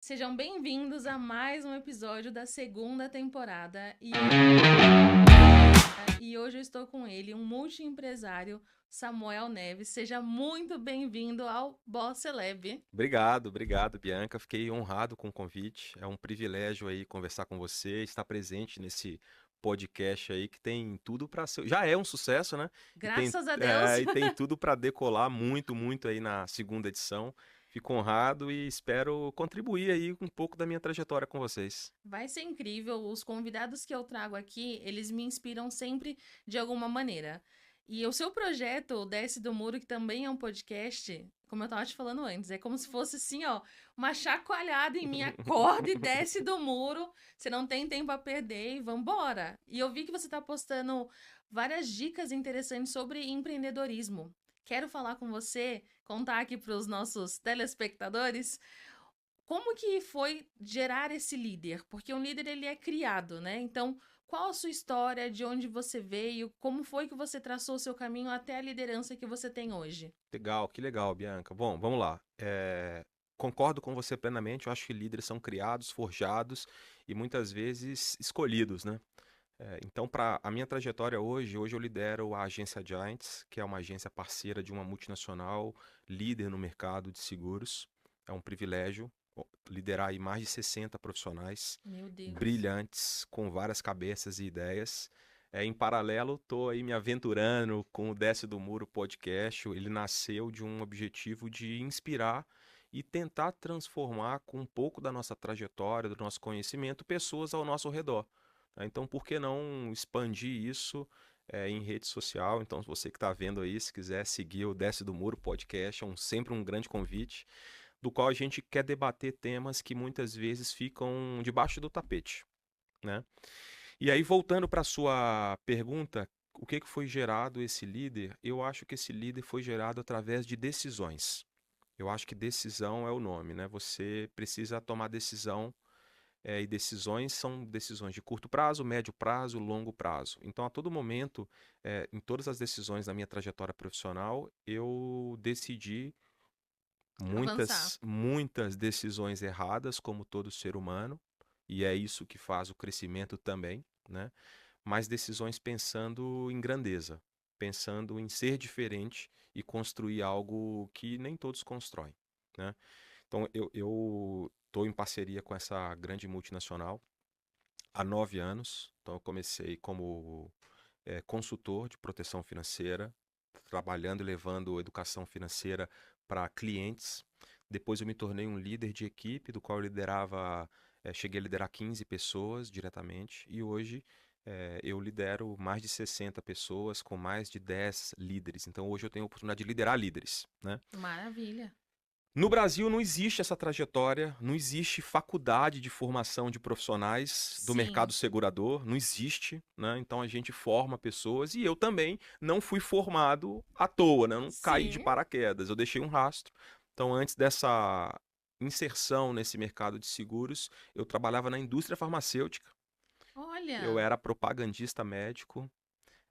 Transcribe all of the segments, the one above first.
Sejam bem-vindos a mais um episódio da segunda temporada. E hoje eu estou com ele, um multiempresário, Samuel Neves. Seja muito bem-vindo ao Boss Celeb. Obrigado, Bianca. Fiquei honrado com o convite. É um privilégio aí conversar com você, estar presente nesse podcast aí que tem tudo para ser. Já é um sucesso, né? Graças a Deus. E tem tudo para decolar muito, muito aí na segunda edição. Fico honrado e espero contribuir aí um pouco da minha trajetória com vocês. Vai ser incrível. Os convidados que eu trago aqui, eles me inspiram sempre de alguma maneira. E o seu projeto, o Desce do Muro, que também é um podcast, como eu tava te falando antes, é como se fosse assim, ó, uma chacoalhada em mim, acorda e desce do muro, você não tem tempo a perder e vambora. E eu vi que você tá postando várias dicas interessantes sobre empreendedorismo. Quero falar com você, contar aqui para os nossos telespectadores, como que foi gerar esse líder? Porque um líder, ele é criado, né? Então, qual a sua história, de onde você veio, como foi que você traçou o seu caminho até a liderança que você tem hoje? Legal, que legal, Bianca. Bom, vamos lá. Concordo com você plenamente. Eu acho que líderes são criados, forjados e muitas vezes escolhidos, né? Então, para a minha trajetória hoje eu lidero a agência Giants, que é uma agência parceira de uma multinacional, líder no mercado de seguros. É um privilégio liderar aí mais de 60 profissionais Meu Deus. brilhantes, com várias cabeças e ideias. Em paralelo, estou aí me aventurando com o Desce do Muro podcast. Ele nasceu de um objetivo de inspirar e tentar transformar com um pouco da nossa trajetória, do nosso conhecimento, pessoas ao nosso redor. Então, por que não expandir isso em rede social? Então, se você que está vendo aí, se quiser seguir o Desce do Muro podcast, sempre um grande convite, do qual a gente quer debater temas que muitas vezes ficam debaixo do tapete, né? E aí, voltando para a sua pergunta, o que foi gerado esse líder? Eu acho que esse líder foi gerado através de decisões. Eu acho que decisão é o nome, né? Você precisa tomar decisão, e decisões são decisões de curto prazo, médio prazo, longo prazo. Então, a todo momento, em todas as decisões da minha trajetória profissional, eu decidi Avançar. muitas decisões erradas, como todo ser humano, e é isso que faz o crescimento também, né? Mas decisões pensando em grandeza, pensando em ser diferente e construir algo que nem todos constroem, né? Então, eu estou em parceria com essa grande multinacional há 9 anos. Então, eu comecei como consultor de proteção financeira, trabalhando e levando educação financeira para clientes. Depois eu me tornei um líder de equipe, do qual eu liderava, cheguei a liderar 15 pessoas diretamente, e hoje eu lidero mais de 60 pessoas com mais de 10 líderes. Então hoje eu tenho a oportunidade de liderar líderes, né? Maravilha. No Brasil não existe essa trajetória, não existe faculdade de formação de profissionais do Sim. mercado segurador, não existe, né? Então a gente forma pessoas e eu também não fui formado à toa, né? Eu não caí de Sim. paraquedas, eu deixei um rastro. Então antes dessa inserção nesse mercado de seguros, eu trabalhava na indústria farmacêutica, eu Olha, era propagandista médico,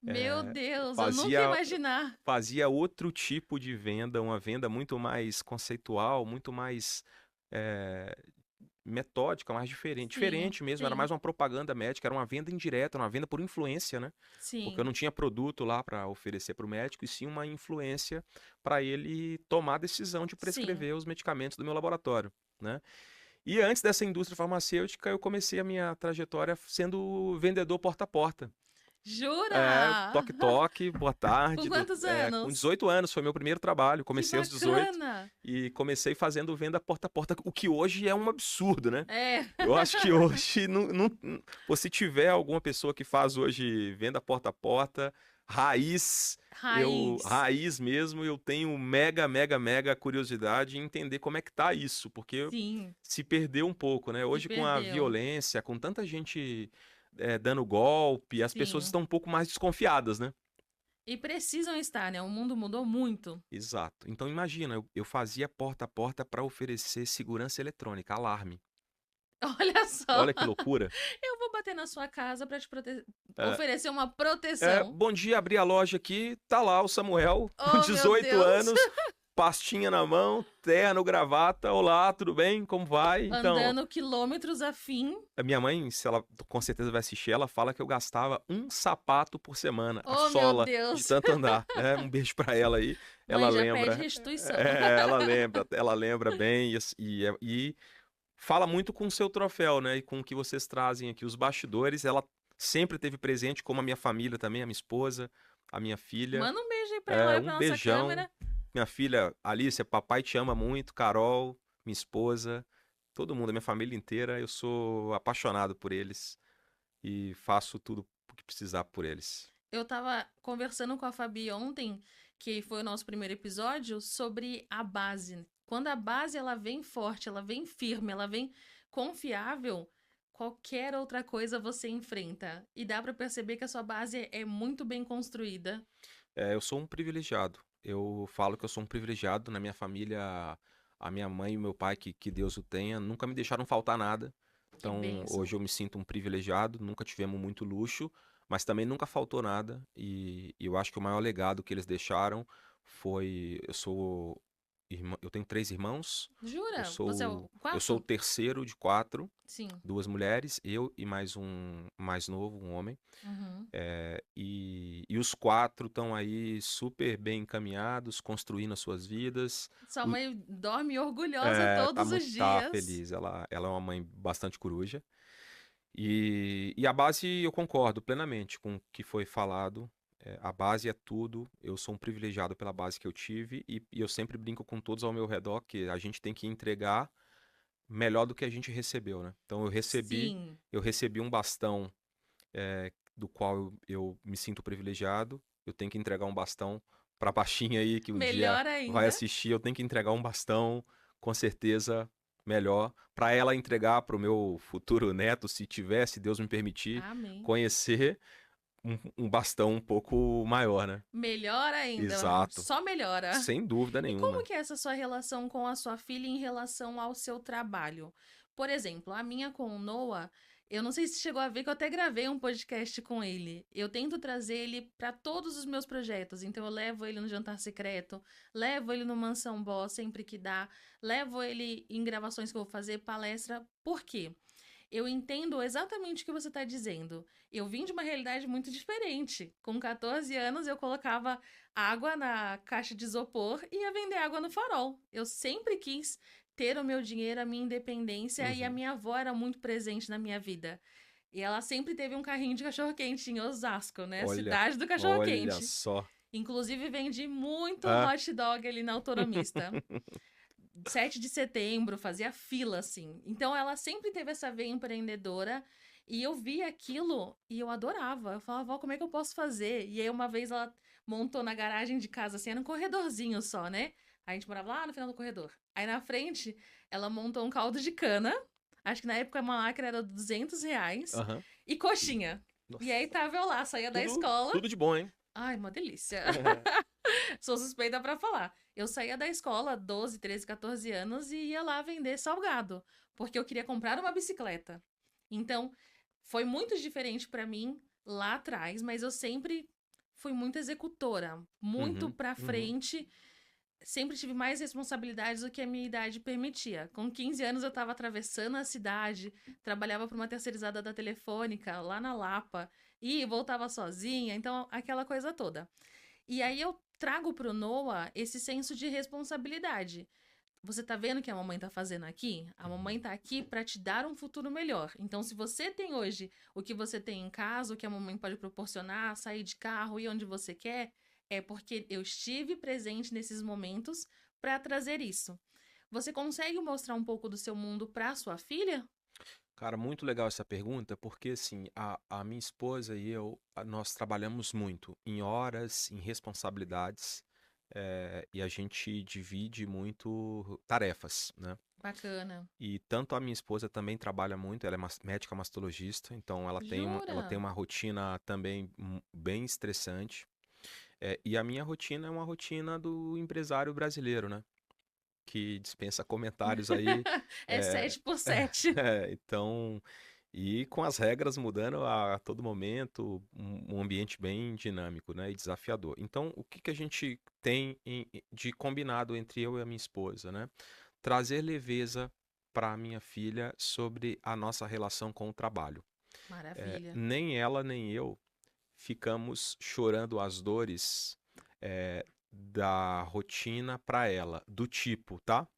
meu Deus, eu nunca ia fazia imaginar. fazia outro tipo de venda, uma venda muito mais conceitual, muito mais eh, metódica, mais diferente. Sim, Diferente mesmo, era sim, mais uma propaganda médica, era uma venda indireta, uma venda por influência, né? Porque eu sim, não tinha produto lá para oferecer para o médico, e sim uma influência para ele tomar a decisão de sim. prescrever os medicamentos do meu laboratório, né? E antes dessa indústria farmacêutica, eu comecei a minha trajetória sendo vendedor porta a porta. Jura? Toque, boa Com tarde. quantos Com anos? 18 anos foi meu primeiro trabalho. Que Comecei aos 18 bacana! e comecei fazendo venda porta a porta, o que hoje é um absurdo, né? É, Eu acho que hoje, se tiver alguma pessoa que faz hoje venda porta a porta, raiz. raiz mesmo, eu tenho mega curiosidade em entender como é que tá isso, porque Sim, se perdeu um pouco, né? se Hoje com a perdeu. violência, com tanta gente dando golpe, as pessoas Sim. estão um pouco mais desconfiadas, né? E precisam estar, né? O mundo mudou muito. Exato. Então imagina, eu fazia porta a porta para oferecer segurança eletrônica, alarme. Olha só, Olha que loucura. eu vou bater na sua casa pra te É, oferecer uma proteção. Bom dia, abri a loja aqui, tá lá o Samuel, com Oh, meu 18 Deus! anos, pastinha na mão, terno, gravata, olá, tudo bem? Como vai? Então, Andando quilômetros a fim. a minha mãe, se ela com certeza vai assistir, ela fala que eu gastava um sapato por semana, a Oh, meu sola, de Deus. tanto andar, né? Um beijo pra ela aí, ela Mãe já pede lembra, restituição. ela lembra bem e fala muito com o seu troféu, né? E com o que vocês trazem aqui, os bastidores, ela sempre teve presente, como a minha família também, a minha esposa, a minha filha. Manda um beijo aí pra ela, aí Um pra nossa beijão. câmera. Minha filha Alicia, papai te ama muito, Carol, minha esposa, todo mundo, a minha família inteira, eu sou apaixonado por eles e faço tudo o que precisar por eles. Eu tava conversando com a Fabi ontem, que foi o nosso primeiro episódio, sobre a base. Quando a base ela vem forte, ela vem firme, ela vem confiável, qualquer outra coisa você enfrenta. E dá pra perceber que a sua base é muito bem construída. Eu sou um privilegiado. Eu falo que eu sou um privilegiado na minha família. A minha mãe e o meu pai, que Deus o tenha, nunca me deixaram faltar nada. Que Então, bênção. hoje eu me sinto um privilegiado. Nunca tivemos muito luxo, mas também nunca faltou nada. E eu acho que o maior legado que eles deixaram foi. Eu tenho 3 irmãos. Eu Jura? Você é o sou, eu sou o quarto? terceiro de 4, Sim. 2 mulheres, eu e mais um mais novo, um homem. Uhum. E os 4 estão aí super bem encaminhados, construindo as suas vidas. Sua O- mãe dorme orgulhosa todos os tá dias. feliz, ela é uma mãe bastante coruja. E a base eu concordo plenamente com o que foi falado. A base é tudo. Eu sou um privilegiado pela base que eu tive e eu sempre brinco com todos ao meu redor que a gente tem que entregar melhor do que a gente recebeu, né? Então Sim. eu recebi um bastão do qual eu me sinto privilegiado. Eu tenho que entregar um bastão pra baixinha aí que um dia Melhor vai ainda. assistir. Eu tenho que entregar um bastão, com certeza, melhor, pra ela entregar pro meu futuro neto, se tiver, se Deus me permitir, Amém. conhecer um bastão um pouco maior, né? Melhor ainda. Exato. Só melhora. Sem dúvida E como nenhuma. que é essa sua relação com a sua filha em relação ao seu trabalho? Por exemplo, a minha com o Noah, eu não sei se chegou a ver que eu até gravei um podcast com ele. Eu tento trazer ele para todos os meus projetos. Então eu levo ele no Jantar Secreto, levo ele no Mansão Boss sempre que dá, levo ele em gravações que eu vou fazer, palestra. Por quê? Eu entendo exatamente o que você está dizendo. Eu vim de uma realidade muito diferente. Com 14 anos, eu colocava água na caixa de isopor e ia vender água no farol. Eu sempre quis ter o meu dinheiro, a minha independência, e a Uhum. minha avó era muito presente na minha vida. E ela sempre teve um carrinho de cachorro-quente em Osasco, né? Olha, Cidade do olha cachorro-quente. só. Inclusive, vendi muito Ah. hot dog ali na Autonomista. 7 de setembro, fazia fila, assim. Então, ela sempre teve essa veia empreendedora. E eu via aquilo e eu adorava. Eu falava, vó, como é que eu posso fazer? E aí, uma vez, ela montou na garagem de casa, assim, era um corredorzinho só, né? A gente morava lá no final do corredor. Aí, na frente, ela montou um caldo de cana. Acho que na época, uma máquina era R$ 200. Aham. E coxinha. Nossa. E aí, tava eu lá, saía da escola. Tudo de bom, hein? Ai, uma delícia. Sou suspeita pra falar. Eu saía da escola, 12, 13, 14 anos, e ia lá vender salgado, porque eu queria comprar uma bicicleta. Então, foi muito diferente pra mim lá atrás, mas eu sempre fui muito executora, muito Uhum, pra uhum. frente. Sempre tive mais responsabilidades do que a minha idade permitia. Com 15 anos eu estava atravessando a cidade, trabalhava para uma terceirizada da Telefônica, lá na Lapa, e voltava sozinha, então aquela coisa toda. E aí eu trago pro Noah esse senso de responsabilidade. Você tá vendo o que a mamãe tá fazendo aqui? A mamãe tá aqui para te dar um futuro melhor. Então, se você tem hoje o que você tem em casa, o que a mamãe pode proporcionar, sair de carro, ir onde você quer, é porque eu estive presente nesses momentos para trazer isso. Você consegue mostrar um pouco do seu mundo para sua filha? Cara, muito legal essa pergunta, porque assim, a minha esposa e eu, nós trabalhamos muito em horas, em responsabilidades, e a gente divide muito tarefas, né? Bacana. E tanto a minha esposa também trabalha muito, ela é médica mastologista, então ela tem Jura? uma rotina também bem estressante. E a minha rotina é uma rotina do empresário brasileiro, né? Que dispensa comentários aí. É É, 7 por 7. então, E com as regras mudando a todo momento, um ambiente bem dinâmico, né, e desafiador. Então, o que que a gente tem de combinado entre eu e a minha esposa, né? Trazer leveza para a minha filha sobre a nossa relação com o trabalho. Maravilha. Nem ela nem eu ficamos chorando as dores da rotina para ela, do tipo, tá?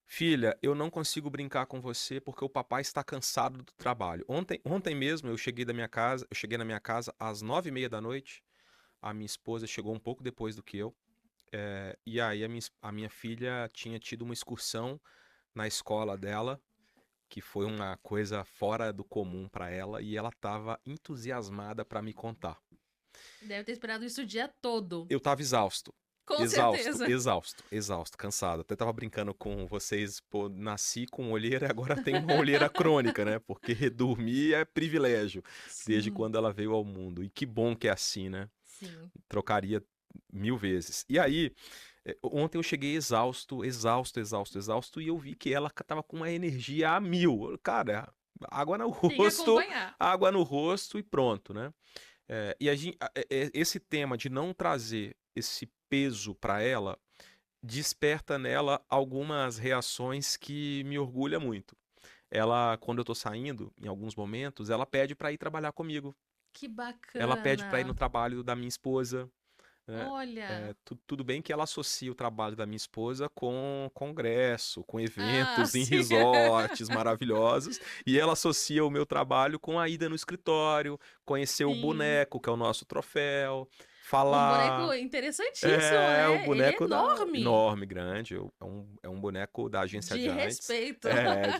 Filha, eu não consigo brincar com você porque o papai está cansado do trabalho. Ontem mesmo eu cheguei na minha casa às 9:30 da noite. A minha esposa chegou um pouco depois do que eu. E aí a minha filha tinha tido uma excursão na escola dela, que foi uma coisa fora do comum para ela, e ela estava entusiasmada para me contar. Deve ter esperado isso o dia todo. Eu estava exausto. Com Exausto, certeza. exausto, exausto, cansado. Até tava brincando com vocês, pô, nasci com olheira e agora tenho uma olheira crônica, né? Porque dormir é privilégio desde Sim, quando ela veio ao mundo. E que bom que é assim, né? sim. Trocaria 1000 vezes. E aí, ontem eu cheguei exausto, exausto, exausto, exausto, e eu vi que ela tava com uma energia a 1000. Cara, água no Tem que rosto, acompanhar. água no rosto e pronto, né? Esse tema de não trazer esse peso para ela desperta nela algumas reações que me orgulha muito. Ela, quando eu tô saindo, em alguns momentos, ela pede para ir trabalhar comigo. Que Ela pede para ir no bacana. trabalho da minha esposa, né? Olha. Tudo bem que ela associa o trabalho da minha esposa com congresso, com Ah, eventos em sim. resorts maravilhosos, e ela associa o meu trabalho com a ida no escritório, conhecer o Sim. boneco, que é o nosso troféu, Um boneco falar. interessantíssimo, É o né? Ele é boneco da. enorme. Enorme, grande. É um boneco da agência De Giants. respeito.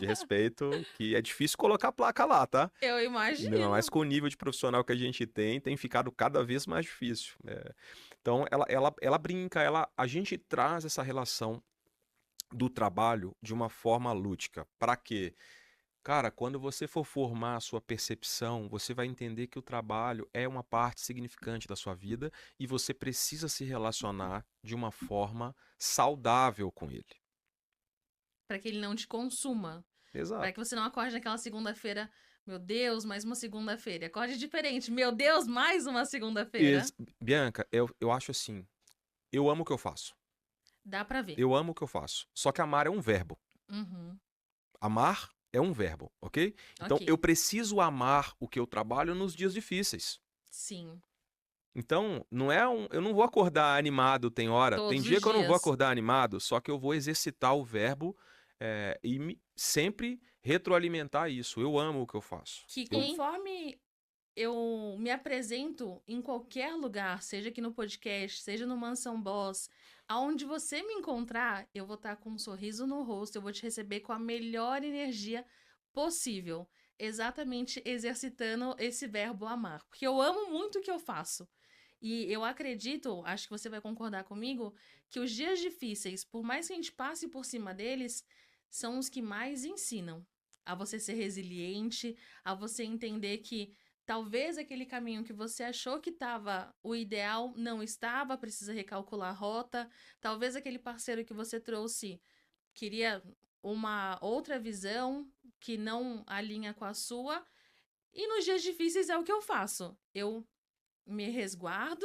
De respeito, que é difícil colocar a placa lá, tá? Eu Não, mas imagino. com o nível de profissional que a gente tem ficado cada vez mais difícil. Então, ela brinca, a gente traz essa relação do trabalho de uma forma lúdica. Para quê? Cara, quando você for formar a sua percepção, você vai entender que o trabalho é uma parte significante da sua vida e você precisa se relacionar de uma forma saudável com ele. Para que ele não te consuma. Para que Exato. você não acorde naquela segunda-feira. Meu Deus, mais uma segunda-feira. Acorde diferente. Meu Deus, mais uma segunda-feira. Bianca, eu acho assim, eu amo o que eu faço. Dá pra ver. Eu amo o que eu faço. Só que amar é um verbo. Uhum. Amar é um verbo, ok? Então Ok. eu preciso amar o que eu trabalho nos dias difíceis. Sim. Então, eu não vou acordar animado, tem hora. Tem Todos dia os que eu não vou dias. acordar animado, só que eu vou exercitar o verbo sempre retroalimentar isso. Eu amo o que eu faço. Que conforme eu me apresento em qualquer lugar, seja aqui no podcast, seja no Mansão Boss, aonde você me encontrar, eu vou estar com um sorriso no rosto, eu vou te receber com a melhor energia possível. Exatamente exercitando esse verbo amar. Porque eu amo muito o que eu faço. E eu acredito, acho que você vai concordar comigo, que os dias difíceis, por mais que a gente passe por cima deles, são os que mais ensinam a você ser resiliente, a você entender que talvez aquele caminho que você achou que estava o ideal não estava, precisa recalcular a rota. Talvez aquele parceiro que você trouxe queria uma outra visão que não alinha com a sua. E nos dias difíceis é o que eu faço. Eu me resguardo,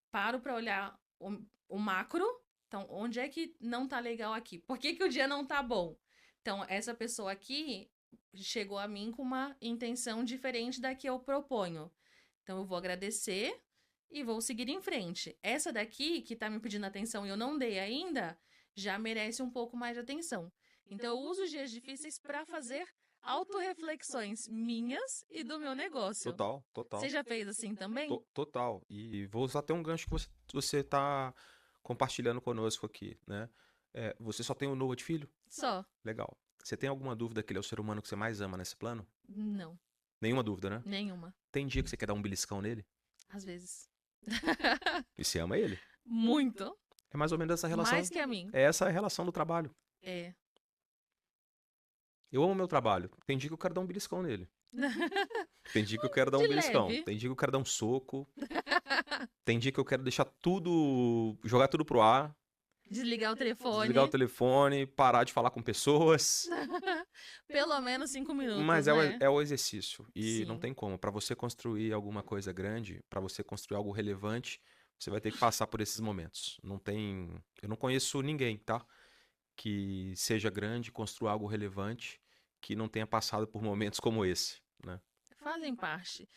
paro para olhar o macro. Então, onde é que não tá legal aqui? Por que, que o dia não tá bom? Então, essa pessoa aqui chegou a mim com uma intenção diferente da que eu proponho. Então, eu vou agradecer e vou seguir em frente. Essa daqui, que tá me pedindo atenção e eu não dei ainda, já merece um pouco mais de atenção. Então, eu uso os dias difíceis para fazer autorreflexões minhas e do meu negócio. Total, Você total. já fez assim também? Total. E vou usar até um gancho que você tá compartilhando conosco aqui, né? Você só tem um Noah de filho? Só. Legal. Você tem alguma dúvida que ele é o ser humano que você mais ama nesse plano? Não, Nenhuma dúvida, né? nenhuma. Tem dia que você quer dar um beliscão nele? Às vezes. E você ama ele? Muito. É mais ou menos essa relação. Mais que a mim. É essa a relação do trabalho. É. Eu amo meu trabalho. Tem dia que eu quero dar um beliscão nele. Tem dia que eu quero dar De um beliscão. leve. Tem dia que eu quero dar um soco. Tem dia que eu quero deixar tudo. Jogar tudo pro ar. Desligar o Desligar o telefone. telefone, parar de falar com pessoas. Pelo menos 5 Mas minutos, é né? é o exercício. E não Sim. tem como. Para você construir alguma coisa grande, para você construir algo relevante, você vai ter que passar por esses momentos. Não tem. Eu não conheço ninguém, tá? Que seja grande, construa algo relevante, que não tenha passado por momentos como esse, né? Fazem parte.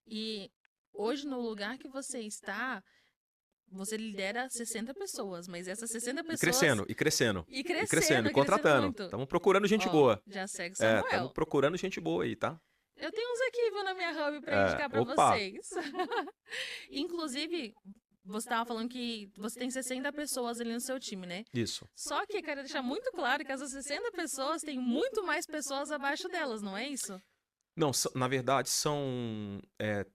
E hoje, no lugar que você está, você lidera 60 pessoas, mas essas 60 E pessoas. crescendo, e crescendo, E e crescendo, crescendo, e e crescendo contratando. muito. Estamos procurando gente Ó, boa. já segue É, estamos Samuel. procurando gente boa aí, tá? Eu tenho uns aqui, viu, na minha hub pra É, indicar pra opa, vocês. Inclusive, você tava falando que você tem 60 pessoas ali no seu time, né? isso. Só que eu quero deixar muito claro que essas 60 pessoas têm muito mais pessoas abaixo delas, não é isso? Não, na verdade são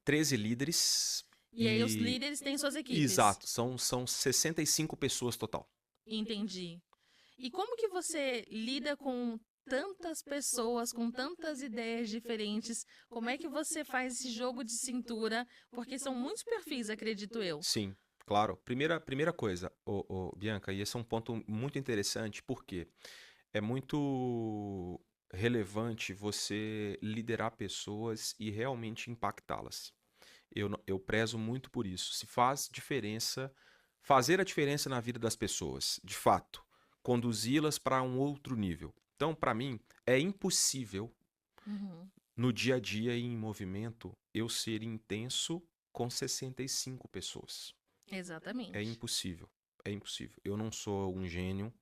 13 líderes E aí os e. líderes têm suas equipes. Exato, são 65 pessoas total. Entendi. E como que você lida com tantas pessoas, com tantas ideias diferentes? Como é que você faz esse jogo de cintura? Porque são muitos perfis, acredito eu. Sim, claro. Primeira coisa, Bianca, e esse é um ponto muito interessante, porque é muito relevante você liderar pessoas e realmente impactá-las. Eu prezo muito por isso. Se faz diferença, fazer a diferença na vida das pessoas, de fato, conduzi-las para um outro nível. Então, para mim, é impossível Uhum. no dia a dia e em movimento eu ser intenso com 65 pessoas. É Exatamente. impossível. É impossível. Eu não sou um gênio,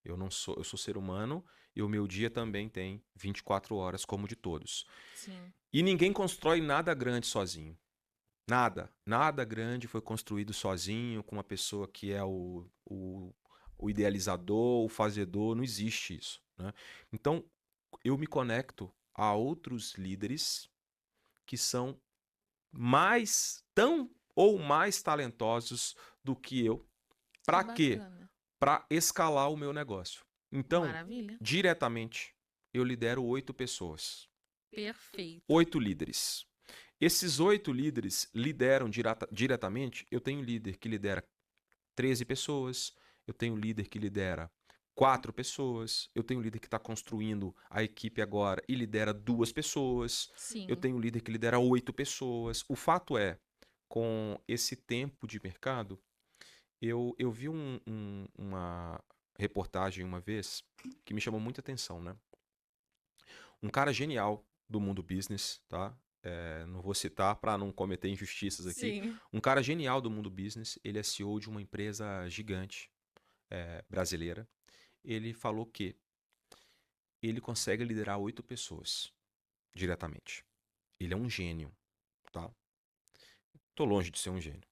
eu sou ser humano e o meu dia também tem 24 horas como o de todos. Sim. E ninguém constrói nada grande sozinho. Nada. Nada grande foi construído sozinho, com uma pessoa que é o idealizador, o fazedor. Não existe isso, né? Então, eu me conecto a outros líderes que são tão ou mais talentosos do que eu. Que Para quê? bacana. Para escalar o meu negócio. Então, Maravilha. diretamente, eu lidero 8 pessoas. Perfeito. 8 líderes. Esses 8 líderes lideram diretamente. Eu tenho um líder que lidera 13 pessoas. Eu tenho um líder que lidera 4 pessoas. Eu tenho um líder que está construindo a equipe agora e lidera 2 pessoas. Eu Sim. tenho um líder que lidera 8 pessoas. O fato é, com esse tempo de mercado, eu vi uma reportagem uma vez que me chamou muita atenção, né? Um cara genial do mundo business, tá? Não vou citar para não cometer injustiças aqui. Sim. Um cara genial do mundo business, ele é CEO de uma empresa gigante brasileira. Ele falou que ele consegue liderar 8 pessoas diretamente. Ele é um gênio, tá? Tô longe de ser um gênio.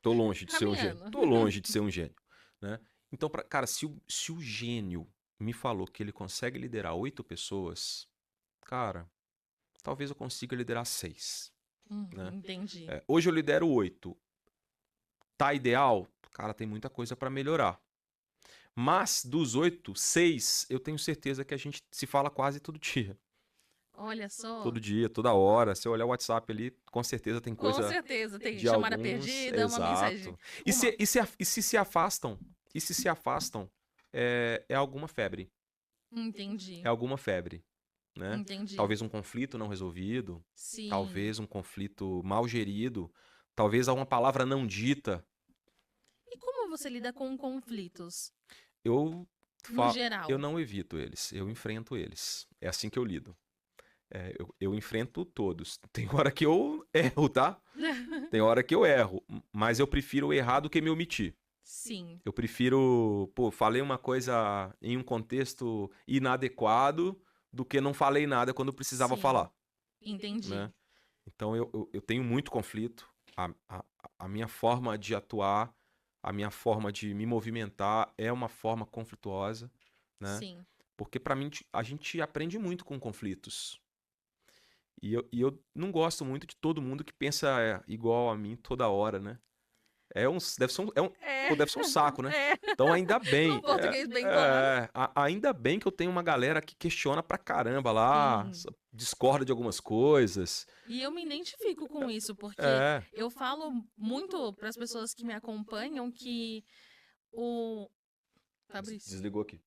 Tô longe de ser um gênio. Caminhando. Tô longe de ser um gênio, né? Então, cara, se o gênio me falou que ele consegue liderar 8 pessoas, cara, talvez eu consiga liderar 6, né? Entendi. Hoje eu lidero 8. Tá ideal? Cara, tem muita coisa para melhorar. Mas dos 8, 6, eu tenho certeza que a gente se fala quase todo dia. Olha só. Todo dia, toda hora. Se eu olhar o WhatsApp ali, com certeza tem Com coisa certeza. Tem de chamada alguns. perdida, uma mensagem. Exato. Uma. E se se afastam? E se afastam? É alguma febre. É Entendi. alguma febre, né? Entendi. Talvez um conflito não resolvido, Sim. talvez um conflito mal gerido, talvez alguma palavra não dita. E como você lida com conflitos, Eu, no eu geral? não evito eles, eu enfrento eles. É assim que eu lido. Eu enfrento todos. Tem hora que eu erro, tá? Tem hora que eu erro, mas eu prefiro errar do que me omitir. Sim. Eu prefiro, pô, falei uma coisa em um contexto inadequado do que não falei nada quando precisava Sim. falar, Entendi. né? Então eu tenho muito conflito. A minha forma de atuar, a minha forma de me movimentar é uma forma conflituosa, né? Sim. Porque para mim a gente aprende muito com conflitos. E eu não gosto muito de todo mundo que pensa igual a mim toda hora, né? É. Pô, deve ser um saco, né? É. Então ainda Num bem, português bem claro. ainda bem que eu tenho uma galera que questiona pra caramba lá, Sim. discorda de algumas coisas. E eu me identifico com isso, porque É, eu falo muito para as pessoas que me acompanham que o Fabrício. Desligou aqui.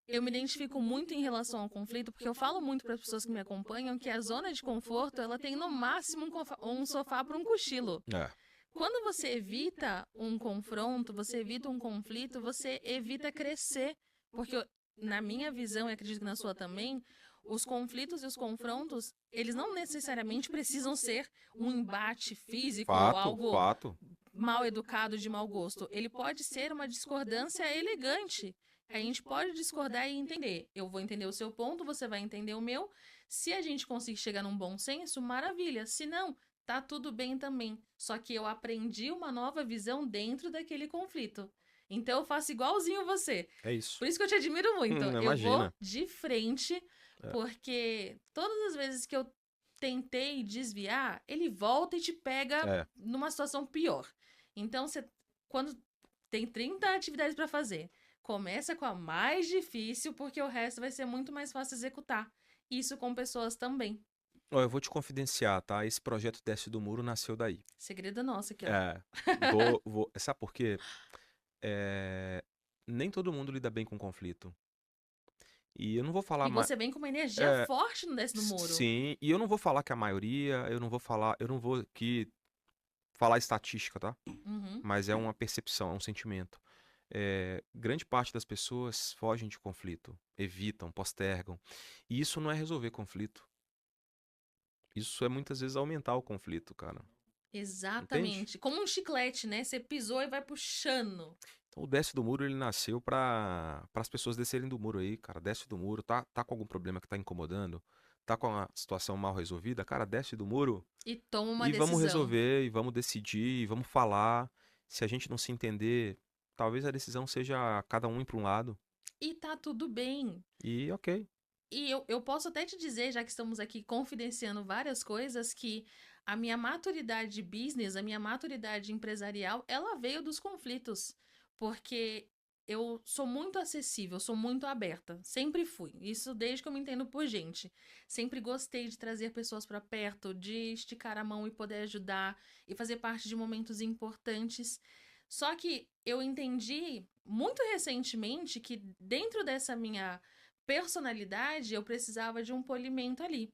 Eu me identifico muito em relação ao conflito, porque eu falo muito para as pessoas que me acompanham que a zona de conforto, ela tem no máximo um sofá para um cochilo. É, Quando você evita um confronto, você evita um conflito, você evita crescer. Porque, na minha visão, e acredito que na sua também, os conflitos e os confrontos, eles não necessariamente precisam ser um embate físico ou algo fato. mal educado de mau gosto. Ele pode ser uma discordância elegante. A gente pode discordar e entender. Eu vou entender o seu ponto, você vai entender o meu. Se a gente conseguir chegar num bom senso, maravilha. Se não, tá tudo bem também. Só que eu aprendi uma nova visão dentro daquele conflito. Então eu faço igualzinho você. É isso. Por isso que eu te admiro muito. Eu vou Imagina. de frente, É. porque todas as vezes que eu tentei desviar, ele volta e te pega É. numa situação pior. Então, você, quando tem 30 atividades para fazer, começa com a mais difícil, porque o resto vai ser muito mais fácil executar. Isso com pessoas também. Ó, eu vou te confidenciar, tá? Esse projeto Desce do Muro nasceu daí. Segredo nosso aqui, ó. É. Sabe por quê? É, nem todo mundo lida bem com conflito. E eu não vou falar E você vem com uma energia forte no Desce do Muro. Sim, e eu não vou falar que a maioria, eu não vou aqui falar estatística, tá? Uhum. Mas é uma percepção, é um sentimento. Grande parte das pessoas fogem de conflito, evitam, postergam. E isso não é resolver conflito. Isso é muitas vezes aumentar o conflito, cara. Exatamente. Entende? Como um chiclete, né? Você pisou e vai puxando. Então o Desce do Muro, ele nasceu para as pessoas descerem do muro aí, cara. Desce do muro, tá com algum problema que tá incomodando? Tá com a situação mal resolvida? Cara, desce do muro E toma uma e decisão. vamos resolver, e vamos decidir, e vamos falar. Se a gente não se entender, talvez a decisão seja cada um ir para um lado. E tá tudo bem. E ok. E eu posso até te dizer, já que estamos aqui confidenciando várias coisas, que a minha maturidade de business, a minha maturidade empresarial, ela veio dos conflitos. Porque eu sou muito acessível, sou muito aberta. Sempre fui. Isso desde que eu me entendo por gente. Sempre gostei de trazer pessoas para perto, de esticar a mão e poder ajudar e fazer parte de momentos importantes. Só que eu entendi muito recentemente que dentro dessa minha personalidade, eu precisava de um polimento ali.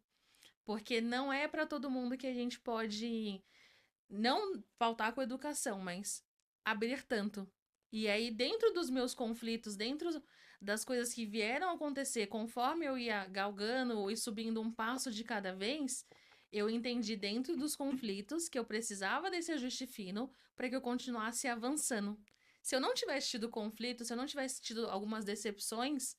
Porque não é para todo mundo que a gente pode não faltar com educação, mas abrir tanto. E aí, dentro dos meus conflitos, dentro das coisas que vieram acontecer, conforme eu ia galgando e subindo um passo de cada vez, eu entendi dentro dos conflitos que eu precisava desse ajuste fino para que eu continuasse avançando. Se eu não tivesse tido conflito, se eu não tivesse tido algumas decepções,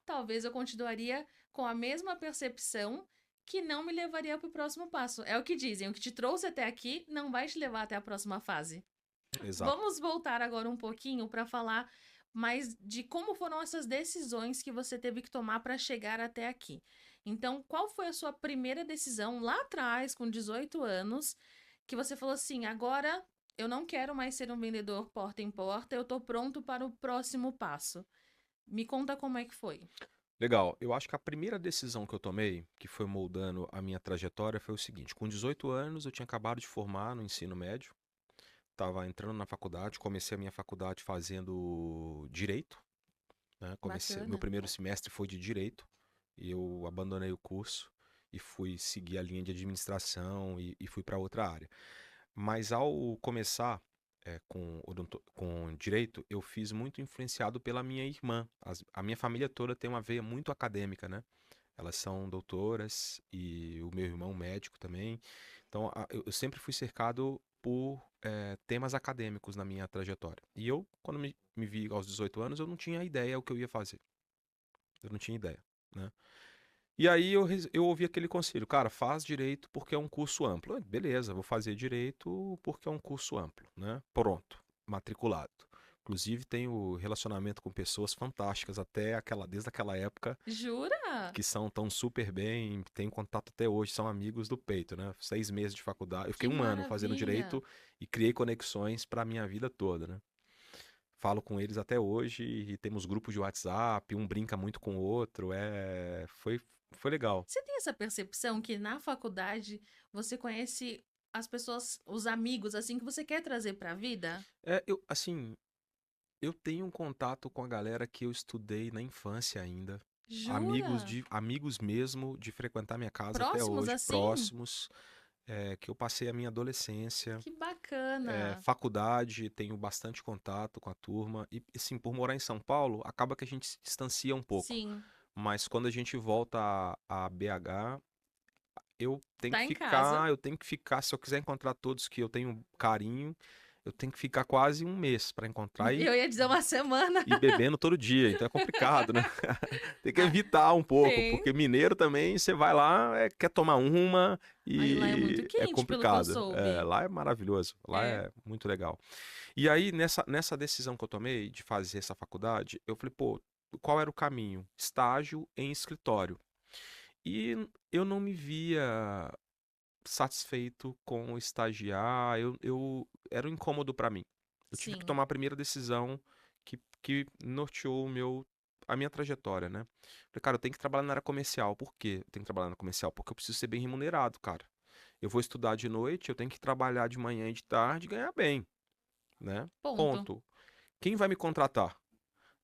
talvez eu continuaria com a mesma percepção que não me levaria para o próximo passo. É o que dizem, o que te trouxe até aqui não vai te levar até a próxima fase. Exato. Vamos voltar agora um pouquinho para falar mais de como foram essas decisões que você teve que tomar para chegar até aqui. Então, qual foi a sua primeira decisão lá atrás, com 18 anos, que você falou assim: agora eu não quero mais ser um vendedor porta em porta, eu tô pronto para o próximo passo. Me conta como é que foi. Legal. Eu acho que a primeira decisão que eu tomei, que foi moldando a minha trajetória, foi o seguinte: com 18 anos, eu tinha acabado de formar no ensino médio, estava entrando na faculdade, comecei a minha faculdade fazendo direito, né? Meu Bacana. primeiro semestre foi de direito, e eu abandonei o curso e fui seguir a linha de administração e fui para outra área. Mas ao começar com direito, eu fiz muito influenciado pela minha irmã. A minha família toda tem uma veia muito acadêmica, né? Elas são doutoras e o meu irmão médico também. Então, eu sempre fui cercado por temas acadêmicos na minha trajetória. E eu, quando me vi aos 18 anos, eu não tinha ideia o que eu ia fazer. Eu não tinha ideia, né? E aí eu ouvi aquele conselho: cara, faz direito porque é um curso amplo. Beleza, vou fazer direito porque é um curso amplo, né? Pronto, matriculado. Inclusive tenho relacionamento com pessoas fantásticas desde aquela época, Jura? que tão super bem, tenho contato até hoje, são amigos do peito, né? 6 meses de faculdade, eu Que fiquei um ano fazendo maravilha. direito e criei conexões para minha vida toda, né? Falo com eles até hoje e temos grupos de WhatsApp, um brinca muito com o outro, foi legal. Você tem essa percepção que na faculdade você conhece as pessoas, os amigos, assim, que você quer trazer pra vida? Assim, Eu tenho um contato com a galera que eu estudei na infância ainda. Jura? Amigos mesmo de frequentar minha casa até Próximos hoje, assim? próximos, que eu passei a minha adolescência. Que bacana. Faculdade, tenho bastante contato com a turma. E, assim, por morar em São Paulo, acaba que a gente se distancia um pouco. Sim, Mas quando a gente volta a BH, tá em casa. eu tenho que ficar, se eu quiser encontrar todos que eu tenho carinho, eu tenho que ficar quase um mês para encontrar Eu ia dizer uma semana. e bebendo todo dia. Então é complicado, né? Tem que Ah, evitar um pouco, tem. porque mineiro também, você vai lá, quer tomar uma Mas lá é muito e é quente, pelo que eu complicado. soube. Lá é maravilhoso, lá É. é muito legal. E aí, nessa decisão que eu tomei de fazer essa faculdade, eu falei, pô, qual era o caminho? Estágio em escritório. E eu não me via satisfeito com estagiar, era um incômodo para mim. Eu tive que Sim. tomar a primeira decisão que norteou a minha trajetória, né? Falei, cara, eu tenho que trabalhar na área comercial. Por quê? Eu tenho que trabalhar na comercial porque eu preciso ser bem remunerado, cara. Eu vou estudar de noite, eu tenho que trabalhar de manhã e de tarde e ganhar bem, né? Ponto. Ponto. Quem vai me contratar?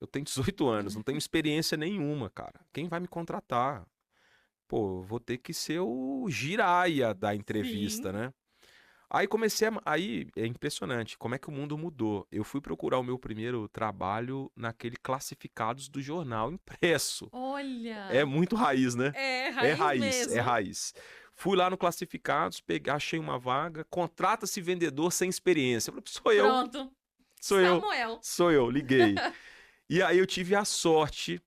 Eu tenho 18 anos, não tenho experiência nenhuma, cara. Quem vai me contratar? Pô, eu vou ter que ser o giraia da entrevista, Sim. né? Aí é impressionante como é que o mundo mudou. Eu fui procurar o meu primeiro trabalho naquele classificados do jornal impresso. É Olha. muito raiz, né? É É raiz raiz, é mesmo. raiz. Fui lá no classificados, achei uma vaga, contrata-se vendedor sem experiência. Eu falei, Pronto. sou eu, Samuel. sou eu, liguei. E aí eu tive a sorte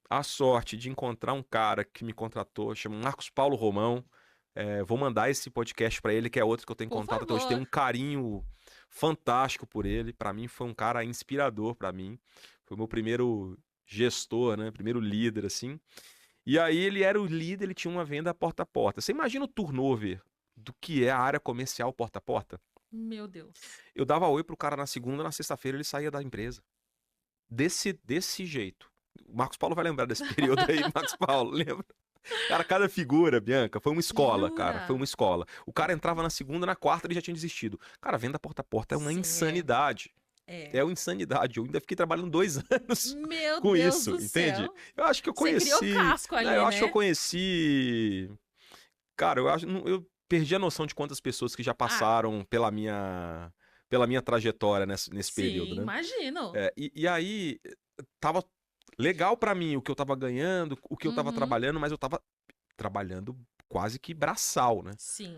de encontrar um cara que me contratou, chama Marcos Paulo Romão. Vou mandar esse podcast pra ele, que é outro que eu tenho Por contato até hoje. Tenho favor. um carinho fantástico por ele. Pra mim foi um cara inspirador pra mim. Foi o meu primeiro gestor, né? Primeiro líder assim. E aí ele era o líder, ele tinha uma venda porta a porta. Você imagina o turnover do que é a área comercial porta a porta? Meu Deus. Eu dava oi pro cara na segunda, na sexta-feira ele saía da empresa. Desse jeito. O Marcos Paulo vai lembrar desse período aí, Marcos Paulo, lembra? Cara, cada figura, Bianca, foi uma escola, cara, foi Jura? uma escola. O cara entrava na segunda, na quarta ele já tinha desistido. Cara, venda porta a porta é uma Sim, é. insanidade. É. É uma insanidade. Eu ainda fiquei trabalhando 2 anos Meu com Deus isso, do entende? céu. Eu acho que eu Você criou conheci, casco né, eu ali, acho que eu né? conheci, cara, eu perdi a noção de quantas pessoas que já Ah, passaram pela minha trajetória nesse período, sim, né? imagino. E aí, tava legal pra mim o que eu tava ganhando, o que eu tava Uhum. trabalhando, mas eu tava trabalhando quase que braçal, né? Sim.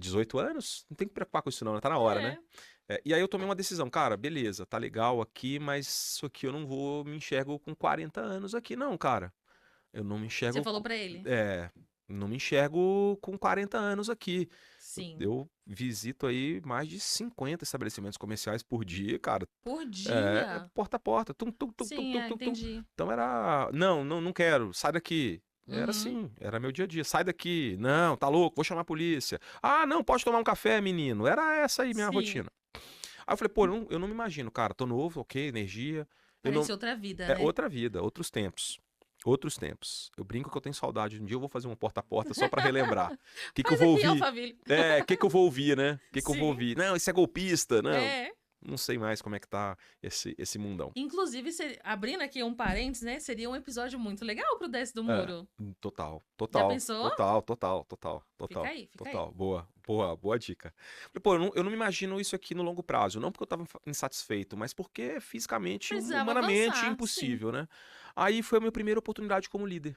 18 anos, não tem que preocupar com isso não, né? Tá na hora, né? É. E aí eu tomei uma decisão, cara, beleza, tá legal aqui, mas isso aqui eu não vou, me enxergo com 40 anos aqui não, cara. Eu não me Você enxergo, falou pra ele? não me enxergo com 40 anos aqui. Eu, Sim. eu visito aí mais de 50 estabelecimentos comerciais por dia, cara. Por É dia? porta a porta. Tum, tum, tum, tum, Sim, tum, é, tum, tum. entendi. Então era. Não, não, não quero. Sai daqui. Era Uhum. assim, era meu dia a dia. Sai daqui. Não, tá louco, vou chamar a polícia. Ah, não, pode tomar um café, menino. Era essa aí minha Sim. rotina. Aí eu falei, pô, eu não me imagino, cara. Tô novo, ok, energia. Eu não. Parece outra vida, É né? outra vida, outros tempos. Outros tempos. Eu brinco que eu tenho saudade. Um dia eu vou fazer um porta a porta só pra relembrar. O que que eu Faz vou aqui, ouvir? Alphaville. O que que eu vou ouvir, né? O que que eu vou Sim. ouvir? Não, isso é golpista. Não, É. não sei mais como é que tá esse mundão. Inclusive, abrindo aqui um parênteses, né? Seria um episódio muito legal pro Desce do É, Muro. total, Já total, pensou? total, total, total, Fica total, aí, fica aí. total. Boa, boa, boa dica. Pô, eu não me imagino isso aqui no longo prazo. Não porque eu tava insatisfeito, mas porque fisicamente, Precisava humanamente, avançar, sim. impossível, né? Aí foi a minha primeira oportunidade como líder.